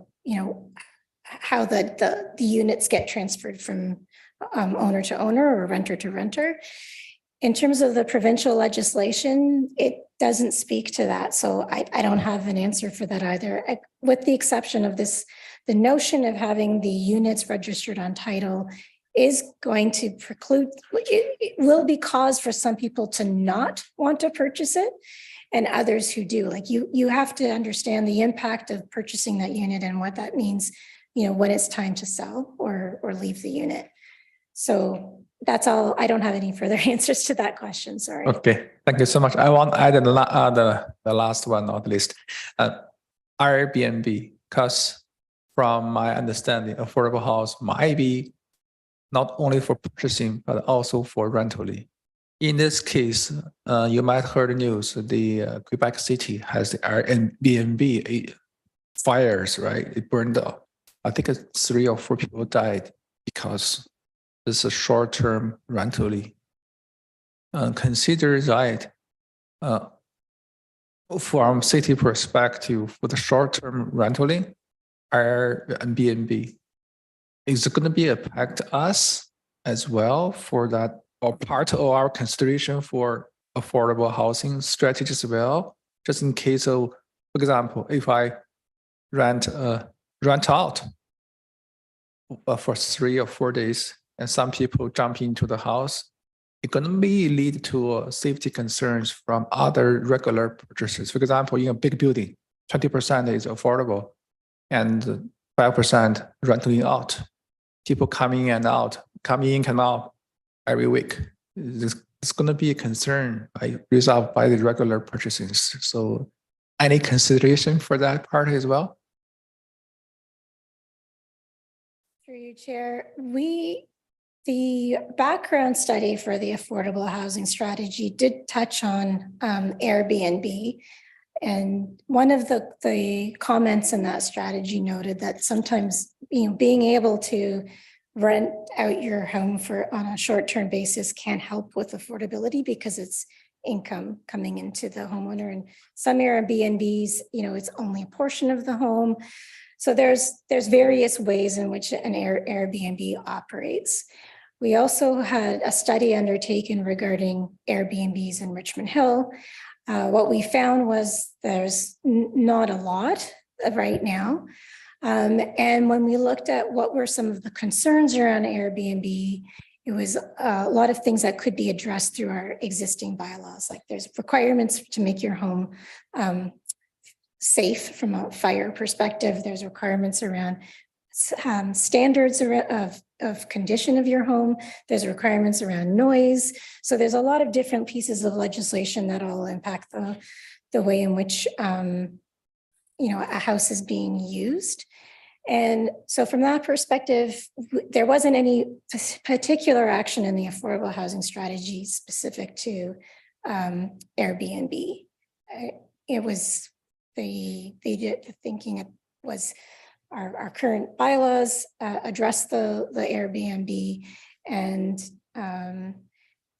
how the units get transferred from owner to owner or renter to renter. In terms of the provincial legislation, it doesn't speak to that. So I don't have an answer for that either, with the exception of this, the notion of having the units registered on title is going to preclude, it will be cause for some people to not want to purchase it and others who do. Like you have to understand the impact of purchasing that unit and what that means, when it's time to sell or leave the unit. So that's all. I don't have any further answers to that question. Sorry. Okay, thank you so much. I want to add the last one, not least, Airbnb, because from my understanding, affordable house might be not only for purchasing, but also for rentally. In this case, you might heard news, the Quebec City has the Airbnb fires, right? It burned up. I think 3 or 4 people died because it's a short-term rentally. Consider that from city perspective, for the short-term rentally, Airbnb, is it going to be impact us as well for that, or part of our consideration for affordable housing strategy as well? Just in case of, for example, if I rent out for 3 or 4 days, and some people jump into the house, it's going to be lead to safety concerns from other regular purchasers. For example, in a big building, 20% is affordable and 5% renting out. People coming in, come out every week. It's going to be a concern resolved by the regular purchases. So any consideration for that part as well? Through you, Chair, the background study for the affordable housing strategy did touch on Airbnb. And one of the comments in that strategy noted that sometimes being able to rent out your home on a short-term basis can help with affordability because it's income coming into the homeowner. And some Airbnbs, it's only a portion of the home. So there's various ways in which an Airbnb operates. We also had a study undertaken regarding Airbnbs in Richmond Hill. What we found was there's not a lot right now. And when we looked at what were some of the concerns around Airbnb, it was a lot of things that could be addressed through our existing bylaws. Like there's requirements to make your home safe from a fire perspective. There's requirements around standards of condition of your home. There's requirements around noise. So there's a lot of different pieces of legislation that all impact the way in which a house is being used. And so from that perspective, there wasn't any particular action in the affordable housing strategy specific to Airbnb. It was the thinking it was our current bylaws address the Airbnb, and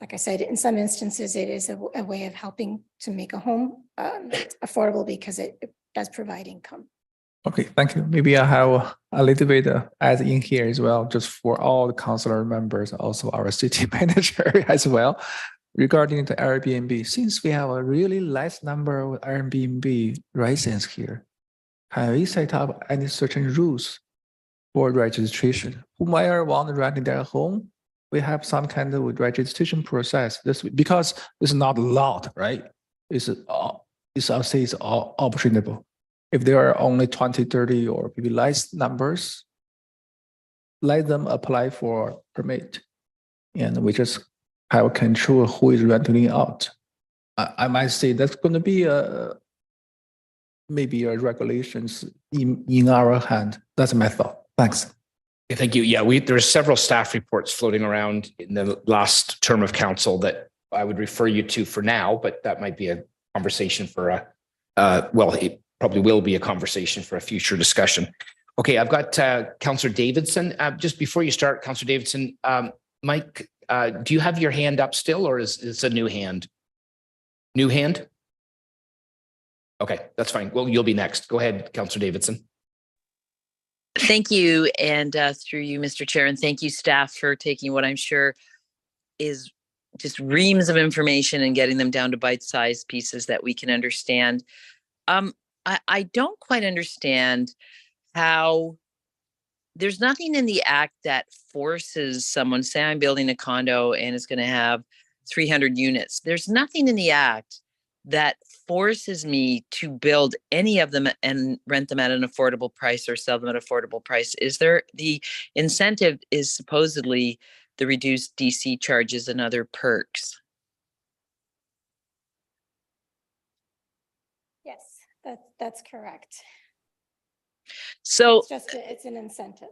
like I said, in some instances, it is a way of helping to make a home affordable because it does provide income. Okay, thank you. Maybe I have a little bit add in here as well, just for all the councillor members, also our city manager as well, regarding the Airbnb. Since we have a really less number of Airbnb residents here, can we set up any certain rules for registration? Whomever want to rent their home, we have some kind of registration process. Because it's not a lot, right? It's I'll say it's all optionable. If there are only 20, 30, or maybe less numbers, let them apply for permit. And we just have control who is renting out. I might say that's going to be maybe a regulations in our hand. That's my thought. Thanks. Okay, thank you. Yeah, there's several staff reports floating around in the last term of council that I would refer you to for now, but that might be a conversation for it probably will be a conversation for a future discussion. Okay, I've got Councillor Davidson. Just before you start, Councillor Davidson, Mike, do you have your hand up still, or is this a new hand? New hand? Okay, that's fine. Well, you'll be next. Go ahead, Councillor Davidson. Thank you. And through you, Mr. Chair, and thank you, staff, for taking what I'm sure is just reams of information and getting them down to bite-sized pieces that we can understand. I don't quite understand how there's nothing in the act that forces someone, say I'm building a condo and it's going to have 300 units. There's nothing in the act that forces me to build any of them and rent them at an affordable price or sell them at affordable price. Is there, the incentive is supposedly the reduced DC charges and other perks? Yes, that's correct. So It's an incentive.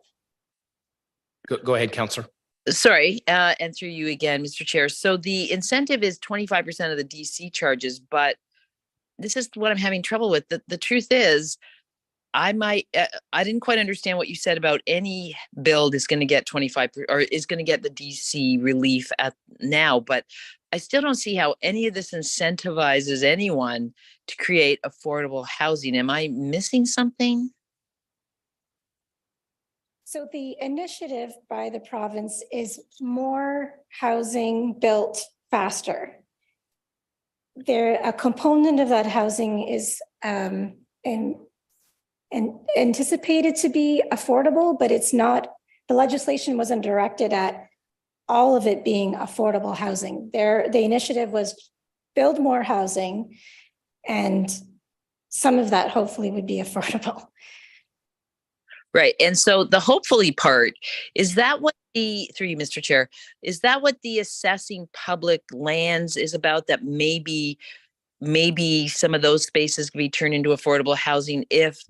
Go ahead, Councillor. Sorry, and through you again, Mr. Chair. So the incentive is 25% of the DC charges, but this is what I'm having trouble with. The truth is, I didn't quite understand what you said about any build is going to get 25 or is going to get the DC relief at now, but I still don't see how any of this incentivizes anyone to create affordable housing. Am I missing something? So the initiative by the province is more housing built faster. A component of that housing is anticipated to be affordable, but it's not, the legislation wasn't directed at all of it being affordable housing. The initiative was build more housing, and some of that hopefully would be affordable. Right. And so the hopefully part, is that what through you, Mr. Chair, is that what the assessing public lands is about, that maybe some of those spaces can be turned into affordable housing if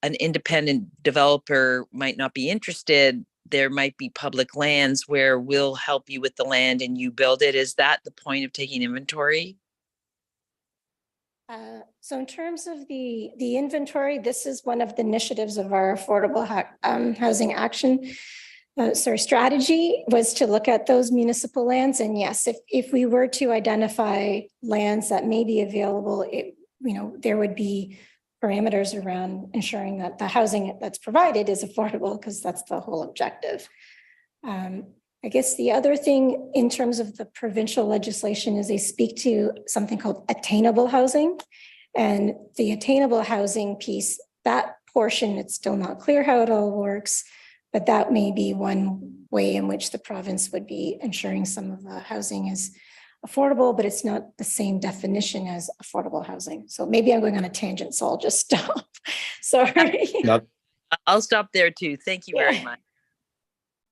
an independent developer might not be interested, there might be public lands where we'll help you with the land and you build it. Is that the point of taking inventory? So in terms of the inventory, this is one of the initiatives of our affordable housing action strategy, was to look at those municipal lands. And yes, if we were to identify lands that may be available, there would be parameters around ensuring that the housing that's provided is affordable, because that's the whole objective. I guess the other thing in terms of the provincial legislation is they speak to something called attainable housing. And the attainable housing piece, that portion, it's still not clear how it all works, but that may be one way in which the province would be ensuring some of the housing is affordable, but it's not the same definition as affordable housing. So maybe I'm going on a tangent, so I'll just stop. Sorry. No, I'll stop there too. Thank you very much.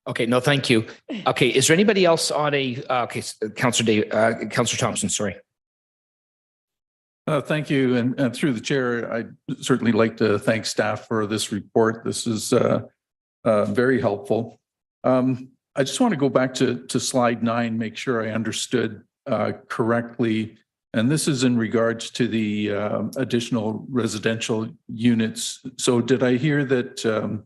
okay, no, thank you. Okay, is there anybody else on Councillor Thompson, sorry. Thank you. And through the chair, I'd certainly like to thank staff for this report. This is very helpful. I just want to go back to slide 9, make sure I understood correctly. And this is in regards to the additional residential units. So did I hear that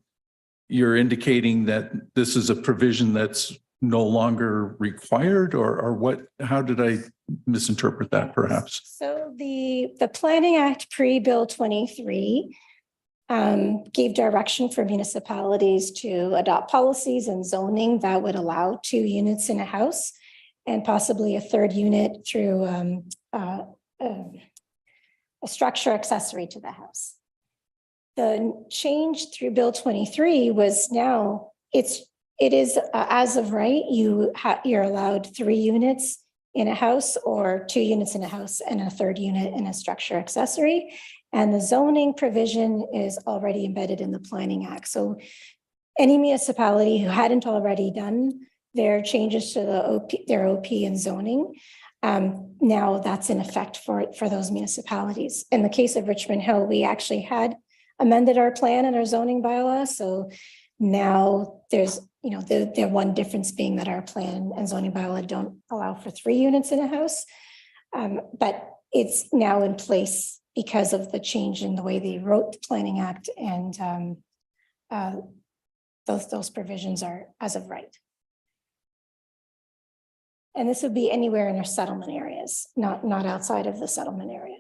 you're indicating that this is a provision that's no longer required, or what? How did I misinterpret that perhaps? So the Planning Act pre-Bill 23 gave direction for municipalities to adopt policies and zoning that would allow 2 units in a house and possibly a 3rd unit through a structure accessory to the house. The change through Bill 23 was now it is as of right, you're allowed 3 units in a house or 2 units in a house and a 3rd unit in a structure accessory. And the zoning provision is already embedded in the Planning Act. So any municipality who hadn't already done their changes to their OP and zoning, now that's in effect for those municipalities. In the case of Richmond Hill, we actually had amended our plan and our zoning bylaw. So now there's, the one difference being that our plan and zoning bylaw don't allow for 3 units in a house. But it's now in place because of the change in the way they wrote the Planning Act, and those provisions are as of right. And this would be anywhere in their settlement areas, not outside of the settlement area.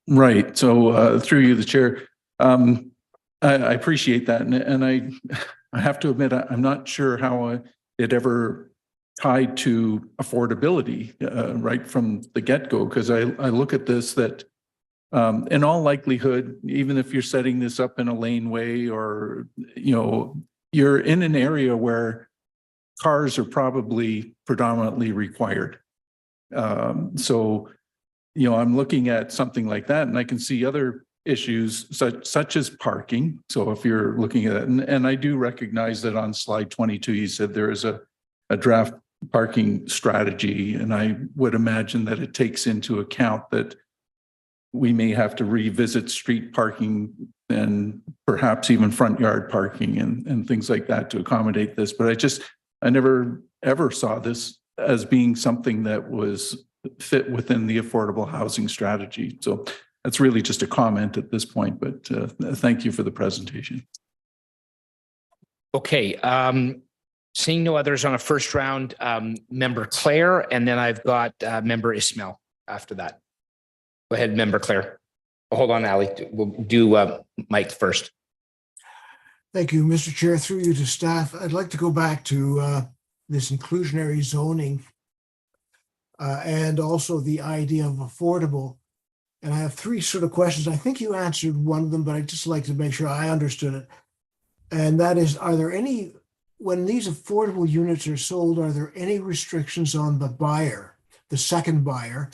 Right. So through you, the chair, I appreciate that, and I have to admit I'm not sure how it ever tied to affordability right from the get-go, because I look at this that in all likelihood, even if you're setting this up in a laneway, or you're in an area where cars are probably predominantly required. So I'm looking at something like that, and I can see other issues such as parking. So if you're looking at it, and I do recognize that on slide 22, you said there is a draft parking strategy, and I would imagine that it takes into account that we may have to revisit street parking and perhaps even front yard parking and things like that to accommodate this. But I never ever saw this as being something that was fit within the affordable housing strategy. So that's really just a comment at this point, but thank you for the presentation. Okay. Seeing no others on a first round, Member Claire, and then I've got Member Ismail after that. Go ahead, Member Claire. Oh, hold on, Ali. We'll do Mike first. Thank you, Mr. Chair. Through you to staff, I'd like to go back to this inclusionary zoning and also the idea of affordable. And I have 3 sort of questions. I think you answered one of them, but I'd just like to make sure I understood it. And that is, are there any, when these affordable units are sold, are there any restrictions on the buyer, the second buyer,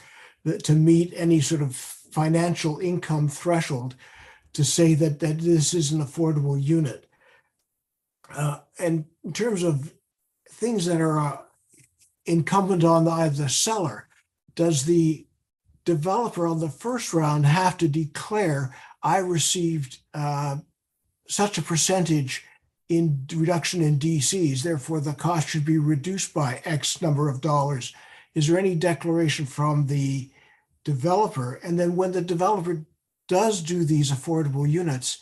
to meet any sort of financial income threshold to say that this is an affordable unit? And in terms of things that are incumbent on the seller, does the developer on the first round have to declare, I received such a percentage in reduction in DCs, therefore the cost should be reduced by X number of dollars. Is there any declaration from the developer? And then when the developer does do these affordable units,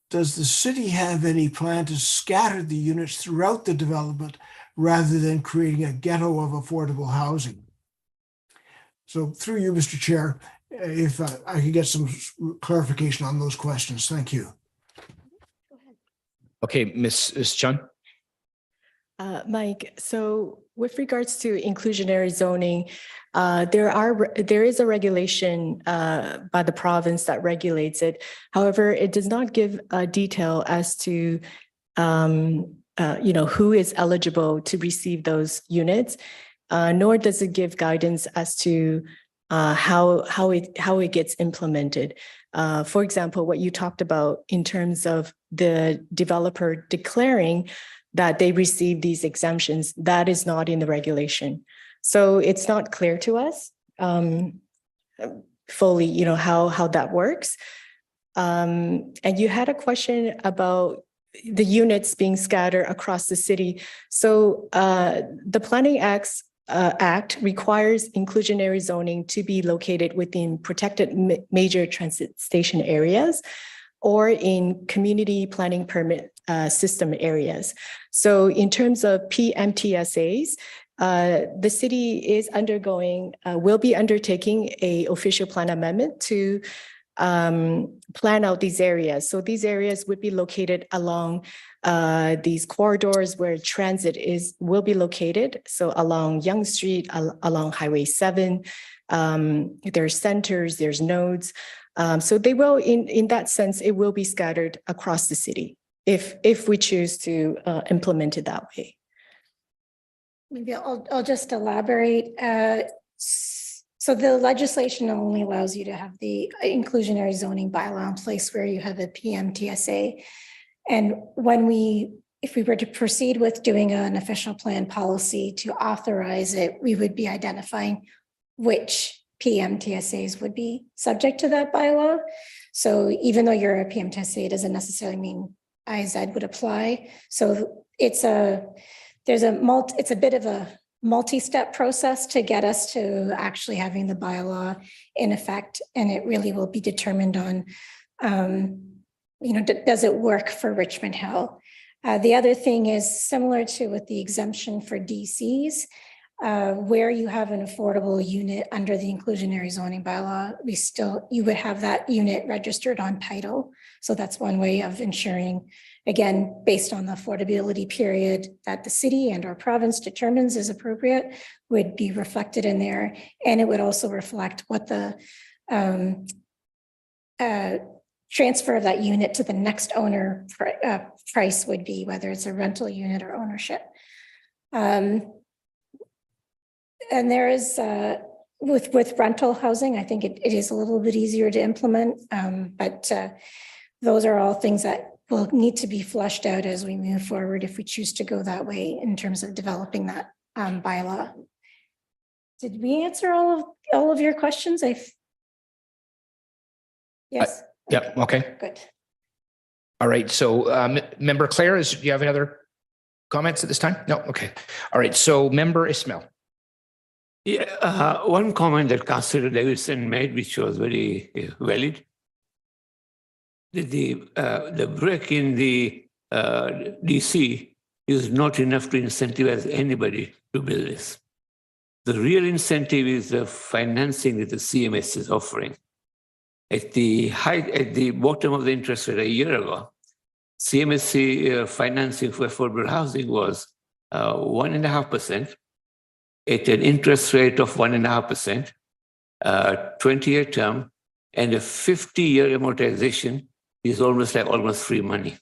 does the city have any plan to scatter the units throughout the development rather than creating a ghetto of affordable housing? So through you, Mr. Chair, if I could get some clarification on those questions. Thank you. Okay, Ms. Chun. Mike, so with regards to inclusionary zoning, there is a regulation by the province that regulates it. However, it does not give a detail as to who is eligible to receive those units, nor does it give guidance as to how it gets implemented. For example, what you talked about in terms of the developer declaring that they receive these exemptions, that is not in the regulation. So it's not clear to us fully, how that works. And you had a question about the units being scattered across the city. So the Planning Act requires inclusionary zoning to be located within protected major transit station areas or in community planning permit system areas. So in terms of PMTSAs, the city is will be undertaking an official plan amendment to plan out these areas. So these areas would be located along these corridors where transit will be located. So along Yonge Street, along Highway 7, there's centers, there's nodes. So they will, in that sense, it will be scattered across the city if we choose to implement it that way. Maybe I'll just elaborate. So the legislation only allows you to have the inclusionary zoning bylaw in place where you have a PMTSA. And if we were to proceed with doing an official plan policy to authorize it, we would be identifying which PMTSAs would be subject to that bylaw. So even though you're a PMTSA, it doesn't necessarily mean IZ would apply. So it's a bit of a multi-step process to get us to actually having the bylaw in effect. And it really will be determined on, does it work for Richmond Hill? The other thing is similar to with the exemption for DCs, where you have an affordable unit under the inclusionary zoning bylaw, you would have that unit registered on title. So that's one way of ensuring, again, based on the affordability period that the city and our province determines is appropriate, would be reflected in there. And it would also reflect what the transfer of that unit to the next owner price would be, whether it's a rental unit or ownership. And there is, with rental housing, I think it is a little bit easier to implement, but those are all things that will need to be fleshed out as we move forward if we choose to go that way in terms of developing that bylaw. Did we answer all of your questions? Yes. Yeah. Okay. Good. All right. So Member Claire, do you have any other comments at this time? No. Okay. All right. So Member Ismail. Yeah, one comment that Councillor Davidson made, which was very valid, the break in the DC is not enough to incentivize anybody to build this. The real incentive is the financing that the CMS is offering. At the bottom of the interest rate a year ago, CMSC financing for affordable housing was 1.5%. at an interest rate of 1.5%, 20-year term, and a 50-year amortization is almost free money.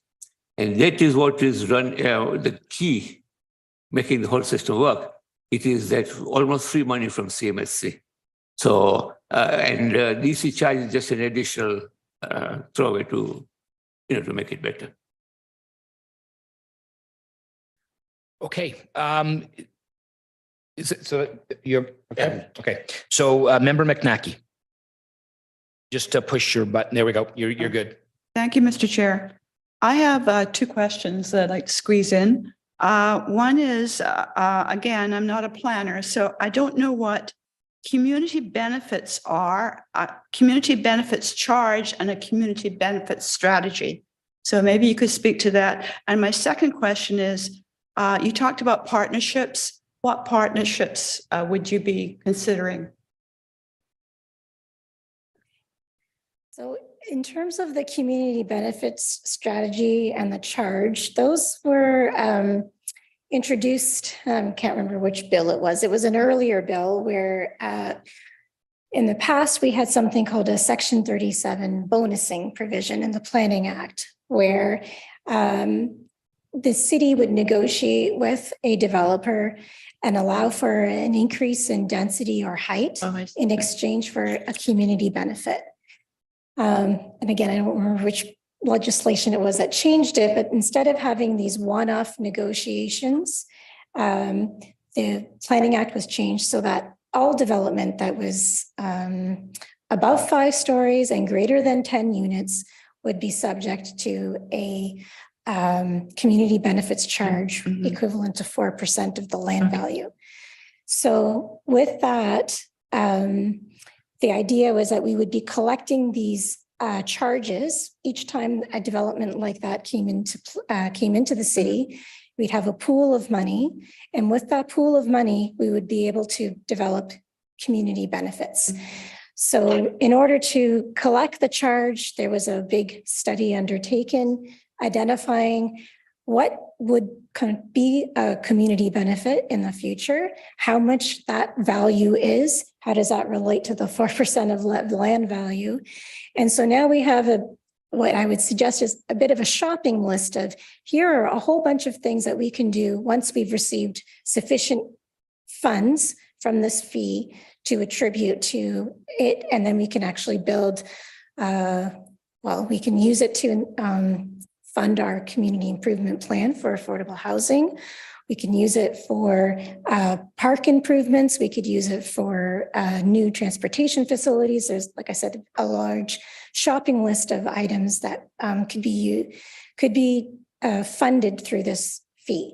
And that is what is the key, making the whole system work. It is that almost free money from CMSC. So, and DC charge is just an additional throwaway to make it better. Okay. Is it so you're okay? Okay. So Member McNackey, just to push your button. There we go. You're good. Thank you, Mr. Chair. I have two questions that I'd like to squeeze in. One is, again, I'm not a planner, so I don't know what community benefits are, community benefits charge and a community benefits strategy. So maybe you could speak to that. And my second question is, you talked about partnerships. What partnerships would you be considering? So in terms of the community benefits strategy and the charge, those were introduced, can't remember which bill it was. It was an earlier bill where in the past, we had something called a Section 37 bonusing provision in the Planning Act, where the city would negotiate with a developer and allow for an increase in density or height in exchange for a community benefit. And again, I don't remember which legislation it was that changed it, but instead of having these one-off negotiations, the Planning Act was changed so that all development that was above 5 stories and greater than 10 units would be subject to a community benefits charge equivalent to 4% of the land value. So with that, the idea was that we would be collecting these charges each time a development like that came into the city. We'd have a pool of money, and with that pool of money, we would be able to develop community benefits. So in order to collect the charge, there was a big study undertaken identifying what would be a community benefit in the future, how much that value is, how does that relate to the 4% of land value. And so now we have what I would suggest is a bit of a shopping list of, here are a whole bunch of things that we can do once we've received sufficient funds from this fee to attribute to it. And then we can actually build, we can use it to fund our community improvement plan for affordable housing. We can use it for park improvements. We could use it for new transportation facilities. There's, like I said, a large shopping list of items that could be funded through this fee.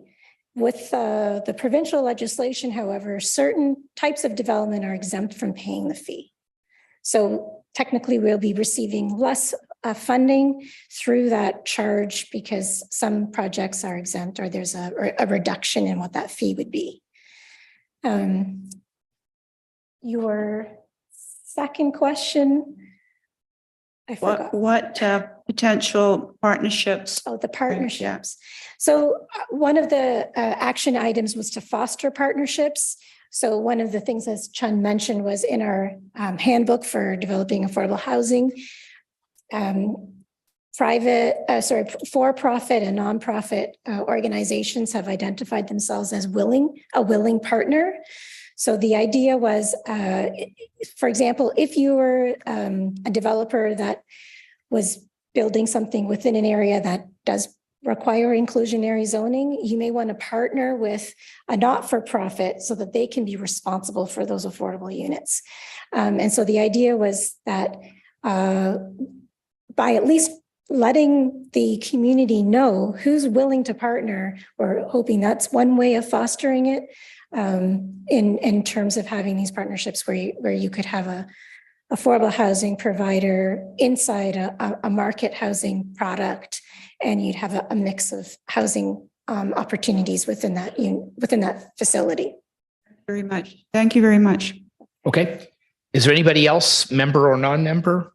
With the provincial legislation, however, certain types of development are exempt from paying the fee. So technically, we'll be receiving less funding through that charge because some projects are exempt or there's a reduction in what that fee would be. Your second question, I forgot. What potential partnerships? Oh, the partnerships. So one of the action items was to foster partnerships. So one of the things, as Chun mentioned, was in our handbook for developing affordable housing. For-profit and nonprofit organizations have identified themselves as a willing partner. So the idea was, for example, if you were a developer that was building something within an area that does require inclusionary zoning, you may want to partner with a not-for-profit so that they can be responsible for those affordable units. And so the idea was that by at least letting the community know who's willing to partner, we're hoping that's one way of fostering it in terms of having these partnerships where you could have a affordable housing provider inside a market housing product, and you'd have a mix of housing opportunities within that facility. Very much. Thank you very much. Okay. Is there anybody else, member or non-member?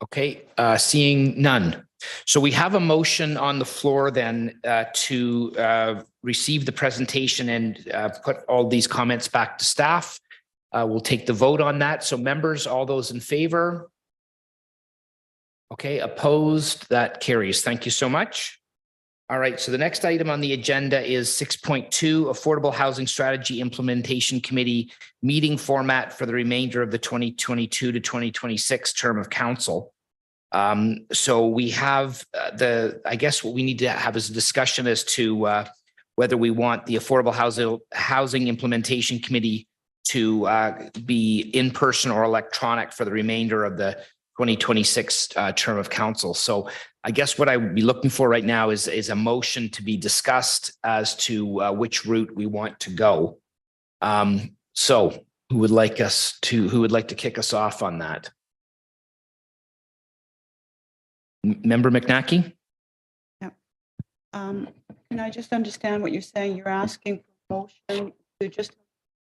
Okay, seeing none. So we have a motion on the floor then to receive the presentation and put all these comments back to staff. We'll take the vote on that. So members, all those in favor? Okay, opposed, that carries. Thank you so much. All right, so the next item on the agenda is 6.2, Affordable Housing Strategy Implementation Committee meeting format for the remainder of the 2022 to 2026 term of council. So we have I guess what we need to have is a discussion as to whether we want the Affordable Housing Implementation Committee to be in person or electronic for the remainder of the 2026 term of council. So I guess what I would be looking for right now is a motion to be discussed as to which route we want to go. So who would like to kick us off on that? Member McNackey? Can I just understand what you're saying? You're asking for motion to just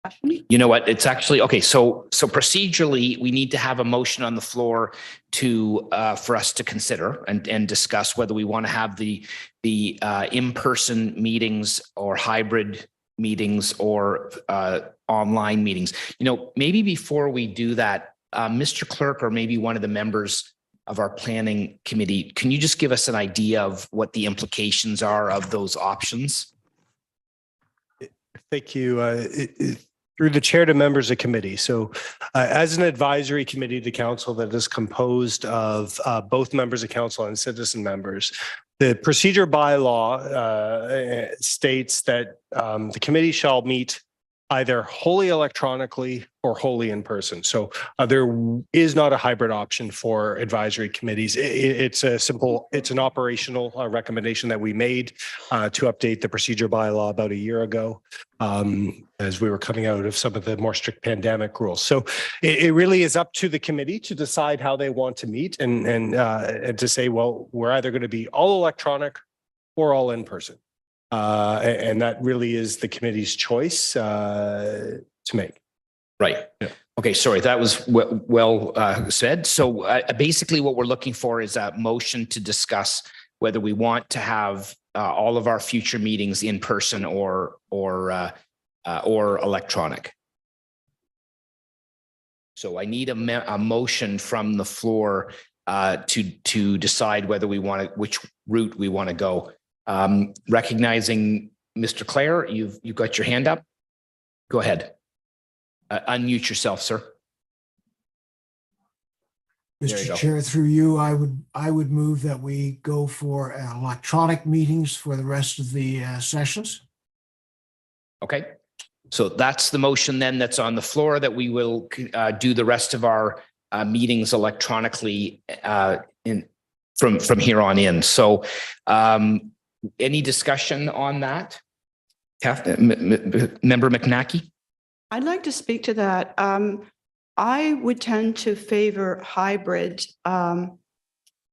discussion? You know what? It's actually, okay, so procedurally, we need to have a motion on the floor to for us to consider and discuss whether we want to have the in-person meetings or hybrid meetings or online meetings. You know, maybe before we do that, Mr. Clerk, or maybe one of the members of our planning committee, can you just give us an idea of what the implications are of those options? Thank you. Through the chair to members of committee. So as an advisory committee to council that is composed of both members of council and citizen members, the procedure bylaw states that the committee shall meet either wholly electronically or wholly in person. So there is not a hybrid option for advisory committees. It's an operational recommendation that we made to update the procedure bylaw about a year ago as we were coming out of some of the more strict pandemic rules. So it really is up to the committee to decide how they want to meet and to say, well, we're either going to be all electronic or all in person. And that really is the committee's choice to make. Right. Yeah. Okay, sorry, that was well said. So basically what we're looking for is a motion to discuss whether we want to have all of our future meetings in person or electronic. So I need a motion from the floor to decide whether we want to, which route we want to go. Recognizing Mr. Clare, you've got your hand up. Go ahead. Unmute yourself, sir. Mr. Chair, through you, I would move that we go for electronic meetings for the rest of the sessions. Okay. So that's the motion then that's on the floor, that we will do the rest of our meetings electronically from here on in. So any discussion on that? Member McNackey? I'd like to speak to that. I would tend to favor hybrid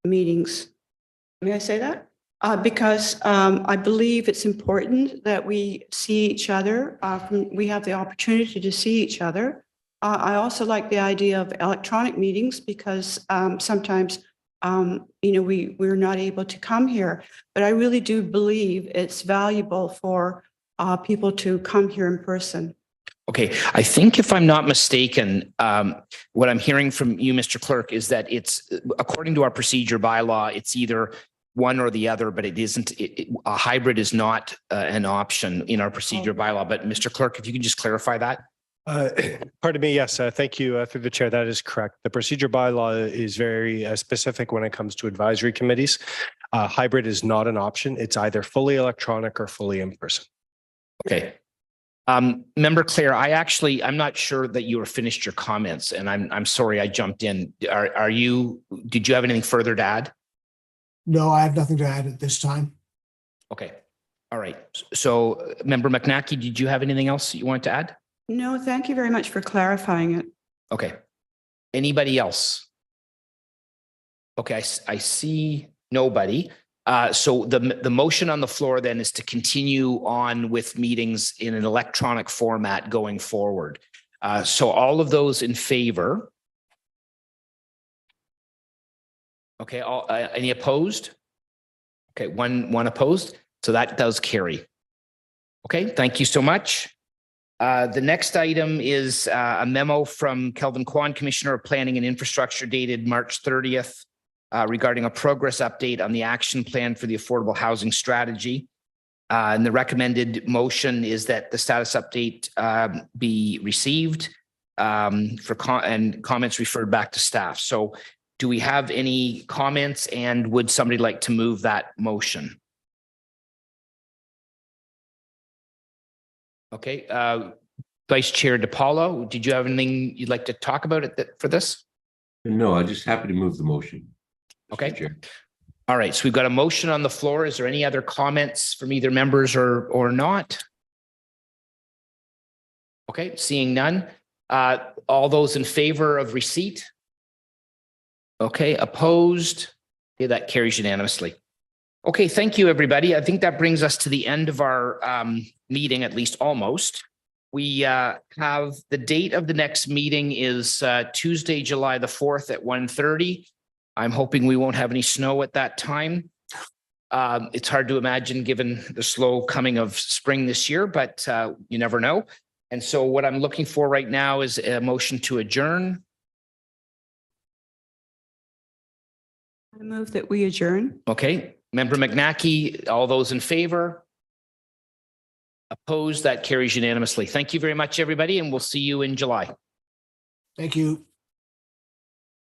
meetings. May I say that? Because I believe it's important that we see each other. We have the opportunity to see each other. I also like the idea of electronic meetings because sometimes we're not able to come here, but I really do believe it's valuable for people to come here in person. Okay, I think if I'm not mistaken, what I'm hearing from you, Mr. Clerk, is that it's, according to our procedure bylaw, it's either one or the other, but it isn't, a hybrid is not an option in our procedure bylaw. But Mr. Clerk, if you can just clarify that. Pardon me. Yes, thank you through the chair. That is correct. The procedure bylaw is very specific when it comes to advisory committees. Hybrid is not an option. It's either fully electronic or fully in person. Okay. Member Clare, I'm not sure that you were finished your comments, and I'm sorry I jumped in. Did you have anything further to add? No, I have nothing to add at this time. Okay. All right. So Member McNackey, did you have anything else you wanted to add? No, thank you very much for clarifying it. Okay. Anybody else? Okay, I see nobody. So the motion on the floor then is to continue on with meetings in an electronic format going forward. So all of those in favor? Okay, any opposed? Okay, one opposed. So that does carry. Okay, thank you so much. The next item is a memo from Kelvin Kwan, Commissioner of Planning and Infrastructure, dated March 30th, regarding a progress update on the action plan for the affordable housing strategy. And the recommended motion is that the status update be received and comments referred back to staff. So do we have any comments, and would somebody like to move that motion? Okay, Vice Chair DiPaolo, did you have anything you'd like to talk about for this? No, I'm just happy to move the motion. Okay. Chair. All right, so we've got a motion on the floor. Is there any other comments from either members or not? Okay, seeing none. All those in favor of receipt? Okay, opposed? Okay, that carries unanimously. Okay, thank you, everybody. I think that brings us to the end of our meeting, at least almost. We have the date of the next meeting is Tuesday, July the 4th at 1:30. I'm hoping we won't have any snow at that time. It's hard to imagine given the slow coming of spring this year, but you never know. And so what I'm looking for right now is a motion to adjourn. I move that we adjourn. Okay, Member McNackey, all those in favor? Opposed? That carries unanimously. Thank you very much, everybody, and we'll see you in July. Thank you.